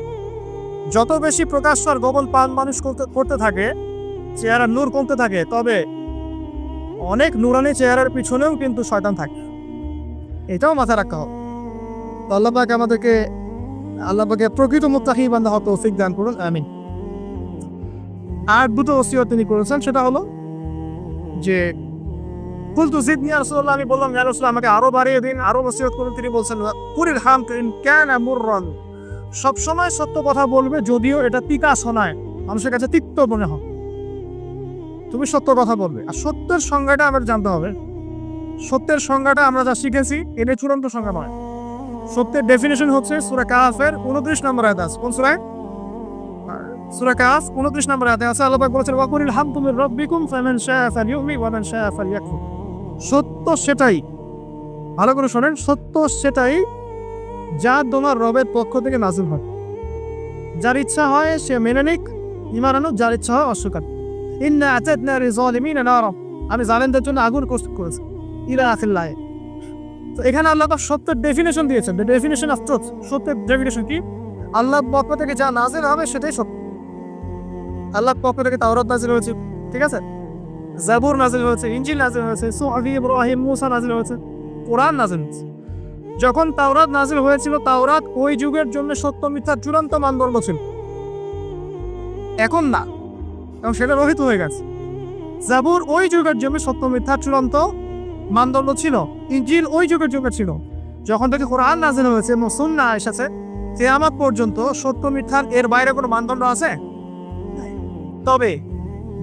যত বেশি প্রকাশ্য আর গোপন পাপ মানুষ করতে থাকে, চেহারা নূর কমতে থাকে। তবে অনেক নুরানি চেহারার পিছনেও কিন্তু শয়তান থাকে, এটাও মাথায় রাখা হবে। তো আল্লাহ পাক আমাদেরকে, আল্লাহ পাকে প্রকৃত মুত্তাকি বান্দা হওয়ার তৌফিক দান করুন, আমিন। আর দুটো ওসিয়ত তিনি করেছেন, সেটা হলো যে কুলতু জিদনি ইয়া রাসূলুল্লাহ, আমি বললাম ইয়া রাসূলুল্লাহ আমাকে আরো বাড়িয়ে দিন, আরো নসিহত করুন। তিনি বলছেন কুলিল হামক ইন কানা মুররান, সবসময় সত্য কথা বলবে যদিও এটা তিতা শোনায়, মানুষের কাছে তিক্ত মনে হয়, তুমি সত্য কথা বলবে। আর সত্যের সংজ্ঞাটা আমাদের জানতে হবে। সত্যের সংজ্ঞাটা আমরা যা শিখেছি এটা চূড়ান্ত সংজ্ঞা নয়। সত্যের ডেফিনেশন হচ্ছে সূরা কাহফের 29 নম্বর আয়াত আছে। কোন সূরা? সূরা কাহফ 29 নম্বর আয়াতে আছে, আল্লাহ পাক বলেছেন ওয়াকুলিল হামদু মির রাব্বিকুম ফামান শাআ ফালইউমিন ওয়া মান শাআ ফালইয়াকফুর। সত্য সেটাই, ভালো করে শোনেন, সত্য সেটাই যা তোমার রবের পক্ষ থেকে নাযিল হয়। যার ইচ্ছা হয় সে মেনে নিক, ঈমান আনুক, যার ইচ্ছা হয় অস্বীকার। ইন্না আতাদনা লিযালিমিনা নারা, আমি জালেমদের জন্য আগুন প্রস্তুত করেছি, ইলা আখির আয়াত। তো এখানে আল্লাহ পাক সত্যের ডেফিনেশন দিয়েছেন, দ্য ডেফিনেশন অফ ট্রুথ। সত্যের ডেফিনেশন কি? আল্লাহর পক্ষ থেকে যা নাযিল হবে সেটাই সত্য। আল্লাহর পক্ষ থেকে তাওরাত নাযিল হয়েছে, ঠিক আছে, জাবুর নাযিল হয়েছে, ইনজিল নাযিল হয়েছে, সুহফ ইব্রাহিম মুসা নাযিল হয়েছে, কোরআন নাযিল হয়েছে। যখন তাওরাত নাযিল হয়েছিল, তাওরাত ওই যুগের জন্য সত্য মিথ্যার চূড়ান্ত মানদণ্ড ছিল। এখন না, এবং সেটা রহিত হয়ে গেছে। জাবুর ওই যুগের জন্য সত্য মিথ্যার চূড়ান্ত মানদণ্ড ছিল। ইনজিল ওই যুগের ছিল। যখন থেকে কোরআন নাযিল হয়েছে এবং সুন্নাহ এসেছে, কিয়ামত পর্যন্ত সত্য মিথ্যার এর বাইরে কোনো মানদণ্ড আছে? তবে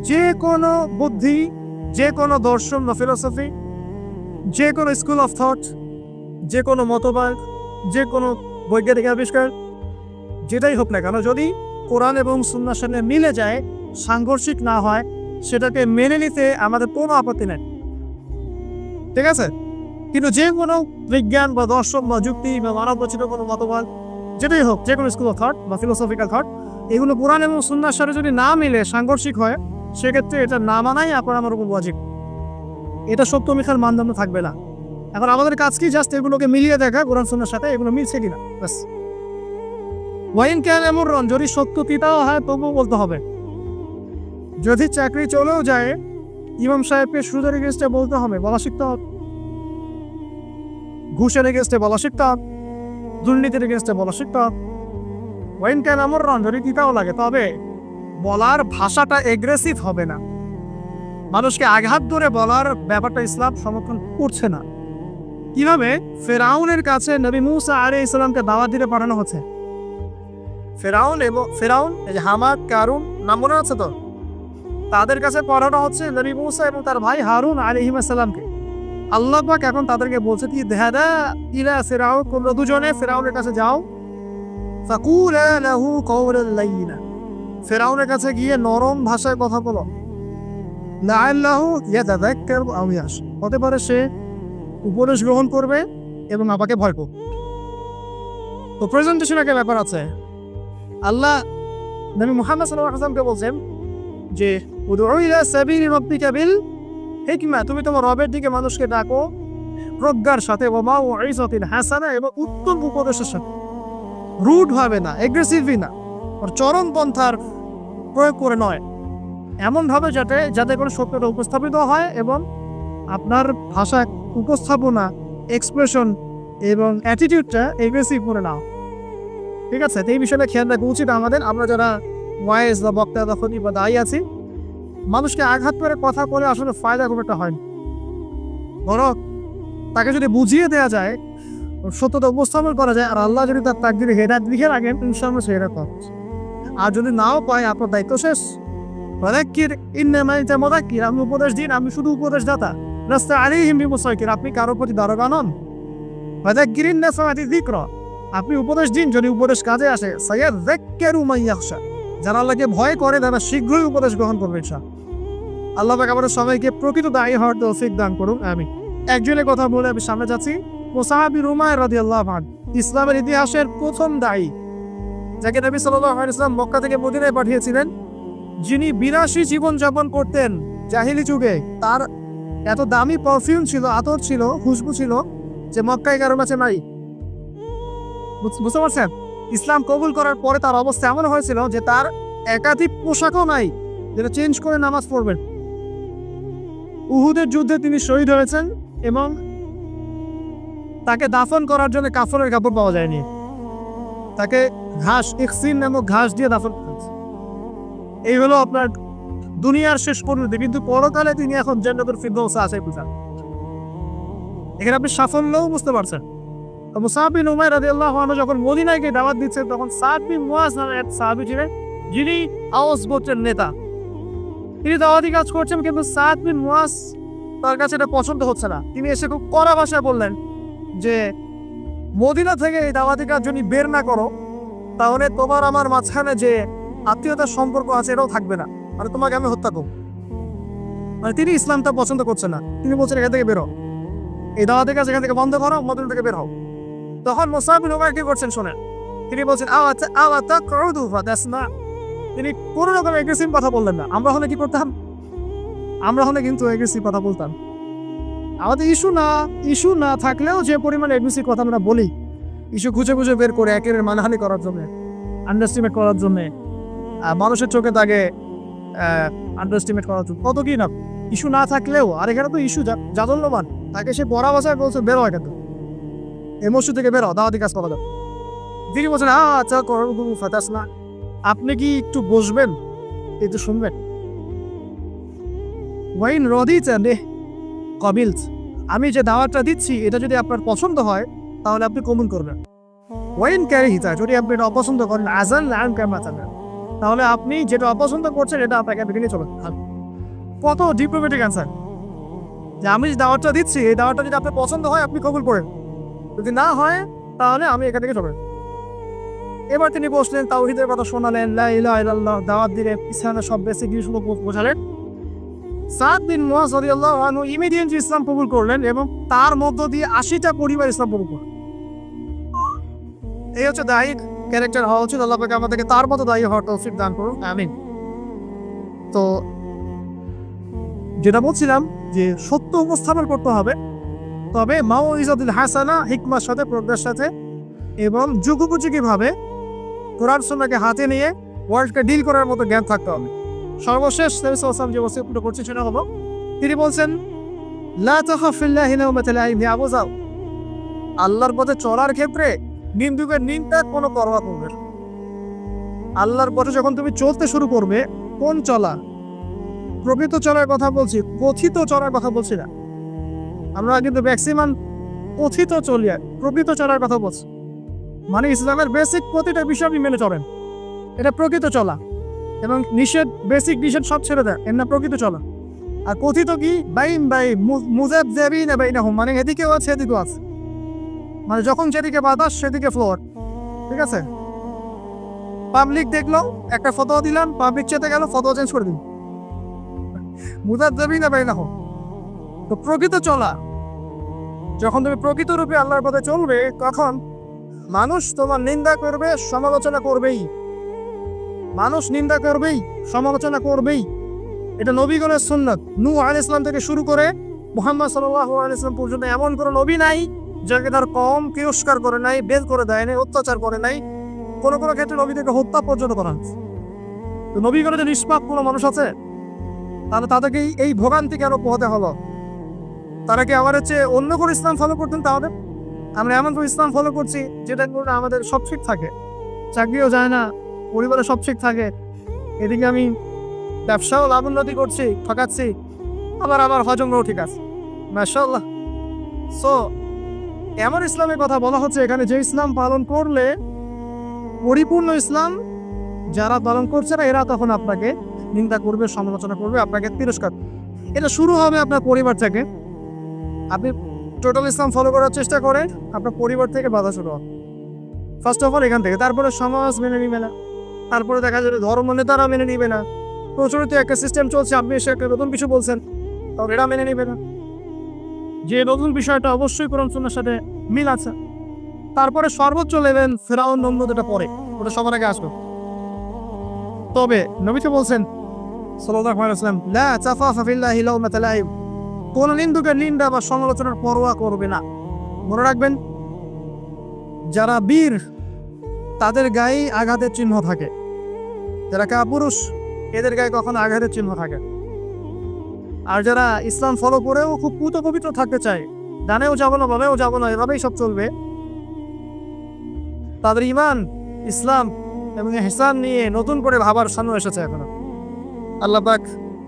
যে কোনো বুদ্ধি, যে কোনো দর্শন বা ফিলোসফি, যে কোনো স্কুল অফ থট, যে কোনো মতবাদ, যে কোনো বৈজ্ঞানিক আবিষ্কার, যেটাই হোক না কেন, যদি কোরআন এবং সুন্নাহর সাথে মিলে যায়, সাংঘর্ষিক না হয়, সেটাকে মেনে নিতে আমাদের কোনো আপত্তি নেই, ঠিক আছে। কিন্তু যে কোনো বিজ্ঞান বা দর্শন বা যুক্তি বা মানব রচিত কোনো মতবাদ, যেটাই হোক, যে কোনো স্কুল অফ থট বা ফিলোসফিক্যাল থট, এগুলো কোরআন এবং সুন্নাহর সাথে যদি না মিলে সাংঘর্ষিক হয়, সেক্ষেত্রে এটা না মানাই আপনার আমার উপর ওয়াজিব। এটা সত্য মিথ্যার মানদণ্ড থাকবে না। এখন আমাদের কাজ কি? জাস্ট এগুলোকে মিলিয়ে দেখা কোরআন সুন্নাহর সাথে, এগুলো মিলছে কিনা, ব্যাস। ওয়াইন কানা মুররান, যদি সত্য তিতাও হয় তবুও বলতে হবে। যদি চাকরি চলেও যায়, ইমাম সাহেবকে সুদের এগেনস্টে বলতে হবে, বলা শিখতে হবে। ঘুষের এগেনস্টে বলা শিখতে হবে, দুর্নীতির এগেনস্টে বলা শিখতে হবে। ওয়াইন কানা মুররান, যদি তিতাও লাগে, তবে বলার ভাষাটা এগ্রেসিভ হবে না। মানুষকে আঘাত ধরে বলার ব্যাপারটা ইসলাম সমর্থন করছে না। কিভাবে? ফেরাউনের কাছে নবী মুসা আলাইহিস সালামকে দাওয়াত দিতে পাঠানো হচ্ছে। ফেরাউন এই যে হামাদ, কারুন নাম মনে আছে তো, তাদের কাছে পাঠানো হচ্ছে নবী মুসা এবং তার ভাই হারুন আলাইহিস সালামকে। আল্লাহ পাক এখন তাদেরকে বলছে কি, দেহাদা ইলা ফিরাউন, তোমরা দুজনে ফেরাউনের কাছে যাও, ফাকুলা লাহু কাওলান লাইয়িনা, ফেরাউনের কাছে গিয়ে নরম ভাষায় কথা বলো, লাআল্লাহু ইয়াতাযাক্কারু আও ইয়াখশা, হতে পারে সে উপদেশ গ্রহণ করবে এবং আমাকে ভয় করবে। তো প্রেজেন্টেশন একটা ব্যাপার আছে। আল্লাহ নবী মুহাম্মদ সাল্লাল্লাহু আলাইহি ওয়াসাল্লামকে বলছেন যে উদউ ইলা সাবিলি রাব্বিকা বিল হিকমা, তুমি তোমার রবের দিকে মানুষকে ডাকো প্রজ্ঞার সাথে, ওয়া মাউইযাতিন হাসানা, এবং উত্তম উপদেশের সাথে, রুড ভাবে না, এগ্রেসিভলি না, আর চরম পন্থার প্রয়োগ করে নয়, এমনভাবে যাতে করে সত্যটা উপস্থাপিত হয় এবং আপনার ভাষা উপস্থাপনা, এক্সপ্রেশন এবং অ্যাটিটিউডটা এগ্রেসিভ করে নাও, ঠিক আছে। এই বিষয়টা খেয়াল রাখা উচিত আমাদের। আমরা যারা ওয়াইজ বা বক্তা বা খতিব বা দায়ী আছি, মানুষকে আঘাত করে কথা বলে আসলে ফায়দা খুব একটা হয় না। বরং তাকে যদি বুঝিয়ে দেওয়া যায়, সত্যতা উপস্থাপন করা যায়, আর আল্লাহ যদি তার তাকদীরে হেদায়েত লিখে রাখেন, ইনশাআল্লাহ সে হেদায়েত পাবে। আর যদি নাও পায়, আপনার দায়িত্ব শেষ। ফাযাক্কির ইন্নামা আনতা মুযাক্কির, আমি উপদেশ দিন, আমি শুধু উপদেশদাতা। লাস্তা আলাইহিম বিমুসাইতির, আপনি কারো প্রতি দারোগা নন। ফাযাক্কির ইন নাফাআতি যিকরা, আপনি উপদেশ দিন যদি উপদেশ কাজে আসে। সায়াযাক্কারু মান ইয়াখশা, যারা আল্লাহকে ভয় করে তারা শীঘ্রই উপদেশ গ্রহণ করবে ইনশাআল্লাহ। আল্লাহ পাক আমাদের সবাইকে প্রকৃত দায়ী হওয়ার তৌফিক দান করুন, আমিন। একজনের কথা বলে আমি সামনে যাচ্ছি। মুসআব বিন উমাইর রাদিয়াল্লাহু আনহু, ইসলামের ইতিহাসের প্রথম দায়ী, যাকে নবী সাল্লাল্লাহু আলাইহি ওয়াসাল্লাম মক্কা থেকে মদিনায় পাঠিয়েছিলেন, যিনি বিনাশী জীবন যাপন করতেন জাহিলি যুগে। তার এত দামি পারফিউম ছিল, আতর ছিল, খুশবু ছিল, যে মক্কায় কারো কাছে নাই। বুঝতে পারছেন? ইসলাম কবুল করার পরে তার অবস্থা এমন হয়েছিল যে তার একাধিক পোশাকও নাই যেটা চেঞ্জ করে নামাজ পড়বেন। উহুদের যুদ্ধে তিনি শহীদ হয়েছেন এবং তাকে দাফন করার জন্য কাফনের কাপড় পাওয়া যায়নি। তাকে ঘাস, ইখসিন নামক ঘাস দিয়ে দাফন করেছে। এই হলো আপনার দুনিয়ার শেষ পরিণতি। কিন্তু পরকালে তিনি এখন জান্নাতুল ফিরদৌসে আছে, বুঝা। এখানে আপনি সাফল্যও বুঝতে পারছেন। মুসাব বিন উমাইর রাদিয়াল্লাহু আনহু যখন মদিনায় গিয়ে দাওয়াত দিচ্ছেন, তখন সাদ বিন মুয়াজ নামে এক সাহাবী ছিলেন, যিনি আওস গোত্রের নেতা। তিনি দাওয়াতি কাজ করছেন, কিন্তু সাদ বিন মুয়াজ তার কাছে এটা পছন্দ হচ্ছে না। তিনি এসে খুব কড়া ভাষায় বললেন যে, মদিনা থেকে এই দাওয়াতি কাজ যদি বের না করো, তাহলে তোমার আমার মাঝখানে যে আত্মীয়তার সম্পর্ক আছে এটাও থাকবে না, মানে তোমাকে আমি হত্যা করব। মানে তিনি ইসলামটা পছন্দ করছেন না। তিনি বলছেন, এখান থেকে বেরো, এই দাওয়াতি কাজ এখান থেকে বন্ধ করো, মদিনা থেকে বের হও। তখন মুসাব বিন উমাইর কি করছেন শোনেন। তিনি বলছেন, তিনি কোনো রকম এগ্রেসিভ কথা বললেন না। আমরা হলে কি করতাম? আমরা হলে কিন্তু এগ্রেসিভ কথা বলতাম। আমাদের ইস্যু না থাকলেও যে পরিমাণে এগ্রেসিভ কথা আমরা বলি, ইস্যু খুঁজে খুঁজে বের করে একের মানহানি করার জন্য, আন্ডারস্টিমেট করার জন্য, মানুষের চোখে তাকে আন্ডারস্টিমেট করার জন্য, কত কি না ইস্যু না থাকলেও। আর এখানে তো ইস্যু জাদল্যমান, তাকে সে বড় ভাষায় বলছে, বেরো এখান থেকে, এমসু থেকে বেরো, দাওয়াতি কাজ করা যাবে। তিনি বলছেন, আচ্ছা ফাতাস না, আপনি কি একটু বসবেন, একটু শুনবেন? ওয়াইন রদিতা নে কবিলস, আমি যে দাওয়াতটা দিচ্ছি এটা যদি আপনার পছন্দ হয় তাহলে আপনি কবুল করবেন। ওয়াইন ক্যারিহিতা, যদি আপনি এটা অপছন্দ করেন, আজান লান কামাতান, তাহলে আপনি যেটা অপছন্দ করছেন এটা আপনাকে বেরিয়ে চলেন। কত ডিপ্লোম্যাটিক অ্যান্সার, যে আমি যে দাওয়াতটা দিচ্ছি এই দাওয়াতটা যদি আপনার পছন্দ হয় আপনি কবুল করেন, যদি না হয় তাহলে আমি এখান থেকে চলেন। এবার তিনি বসলেন, তাওহীদের কথা শোনালেন, লা ইলাহা ইল্লাল্লাহ দাওয়াত দিলেন, ইসলামের সব বেসিক জিনিসগুলো বোঝালেন। সাদ বিন মুয়াজ রাদিয়াল্লাহু আনহু ইমিডিয়েটলি ইসলাম কবুল করলেন এবং তার মধ্য দিয়ে 80টা পরিবার ইসলাম কবুল করলেন। এই হচ্ছে দায়ী ক্যারেক্টার হওয়া উচিত। আল্লাহ পাক আমাদেরকে তার মতো দায়ী হওয়ার তৌফিক দান করুন, আমিন। তো যেটা বলছিলাম যে সত্য উপস্থাপন করতে হবে, তবে মাউইজাতুল হাসানা, হিকমার সাথে, প্রজ্ঞার সাথে এবং যুগোপযোগীভাবে কোরআন সুন্নাহকে হাতে নিয়ে ওয়ার্ল্ডকে ডিল করার মতো জ্ঞান থাকতে হবে। সর্বশেষ নবী সাল্লাল্লাহু আলাইহি ওয়াসাল্লাম যে ওসিয়তটা করছেন সেটা হলো, তিনি বলছেন, লা তাখাফিল্লাহি লাউমাতা লাইম, আবু যাও, আল্লাহর পথে চলার ক্ষেত্রে নিন্দুকের নিন্দার কোনো পরোয়া করবে না। আল্লাহর পথে যখন তুমি চলতে শুরু করবে, কোন চলা? প্রকৃত চলার কথা বলছি, কথিত চলার কথা বলছি না। আমরা কিন্তু ম্যাক্সিমাম কথিত চলি, প্রকৃত চলার কথা বলছি। মানে ইসলামের বেসিক প্রতিটা বিষয় আপনি মেনে চলেন, এটা প্রকৃত চলা। এবং নিষেধ, বেসিক নিষেধ সব ছেড়ে দেয়, এর না প্রকৃত চলা। আর কথিত কি? মানে এদিকেও আছে এদিকেও আছে, মানে যখন যেদিকে বাতাস সেদিকে ফ্লোর, ঠিক আছে? পাবলিক দেখলো, একটা ফতোয়া দিলাম, পাবলিক চেতে গেল, ফতোয়া চেঞ্জ করে দিন, মুযাবযাবিনা বাইনাহুম। তো প্রকৃত চলা, যখন তুমি প্রকৃত রূপে আল্লাহর পথে চলবে, তখন মানুষ তোমার নিন্দা করবে, সমালোচনা করবেই। মানুষ নিন্দা করবেই, সমালোচনা করবেই। এটা নবীগণের সুন্নাত। নূহ আলাইহিস সালাম থেকে শুরু করে মুহাম্মদ সাল্লাল্লাহু আলাইহি ওয়াসাল্লাম পর্যন্ত এমন কোনো নবী নাই যাকে তার কওম তিরস্কার করে নাই, বের করে দেয় নাই, অত্যাচার করে নাই। কোনো কোনো ক্ষেত্রে নবীদেরকে হত্যা পর্যন্ত করা হয়েছে। তো নবীগণের যে নিষ্পাপ কোনো মানুষ আছে, তাহলে তাদেরকে এই ভোগান্তি কেন পোহাতে হলো? তারা কি আমার হচ্ছে অন্য কোনো ইসলাম ফলো করতেন? তাহলে আমরা এমন কোনো ইসলাম ফলো করছি যেটা করে আমাদের সব ঠিক থাকে, চাকরিও যায় না, পরিবারে সব ঠিক থাকে, এদিকে আমি ব্যবসাও লাভ উন্নতি করছি, ঠকাচ্ছি, আবার আমার হজমরাও ঠিক আছে, মাশাআল্লাহ। সো এমন ইসলামের কথা বলা হচ্ছে এখানে, যে ইসলাম পালন করলে, পরিপূর্ণ ইসলাম যারা পালন করছে না, এরা তখন আপনাকে নিন্দা করবে, সমালোচনা করবে, আপনাকে তিরস্কার। এটা শুরু হবে আপনার পরিবার থেকে। আপনি টোটাল ইসলাম ফলো করার চেষ্টা করেন, আপনার পরিবার থেকে বাধা শুরু হবে ফার্স্ট অফ অল, এখান থেকে। তারপরে সমাজ মেনে নিবে না, তারপরে দেখা যাবে ধর্ম নেতারা মেনে নিবে না। প্রচলিত একটা সিস্টেম চলছে, আপনি এসে একটা নতুন কিছু বলছেন, তখন এরা মেনে নিবে না, যে নতুন বিষয়টা অবশ্যই কোরআন সুন্নাহর সাথে মিল আছে। তারপরে সর্বোচ্চ লেভেল ফেরাউন, নমরুদ, এটা পরে, ওটা সবার আগে আসবে। তবে নবী তো বলছেন সাল্লাল্লাহু আলাইহি ওয়াসাল্লাম, লা তাখাফা ফিল্লাহি লাউমাতা লাইম, কোন নিন্দুকের নিন্দা বা সমালোচনার পরোয়া করবে না। মনে রাখবেন, যারা বীর তাদের গায়ে আঘাতের চিহ্ন থাকে, যারা কাপুরুষ এদের গায়ে কখনো আঘাতের চিহ্ন থাকে। আর যারা ইসলাম ফলো করেও খুব পুত পবিত্র থাকতে চায়, ডানেও যাবো না বামেও যাবো না, এভাবেই সব চলবে, তাদের ইমান, ইসলাম এবং ইহসান নিয়ে নতুন করে ভাবার সামনে এসেছে এখনো। আল্লাহ পাক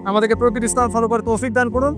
আমাদেরকে প্রকৃত ইসলাম ফলো করে তৌফিক দান করুন।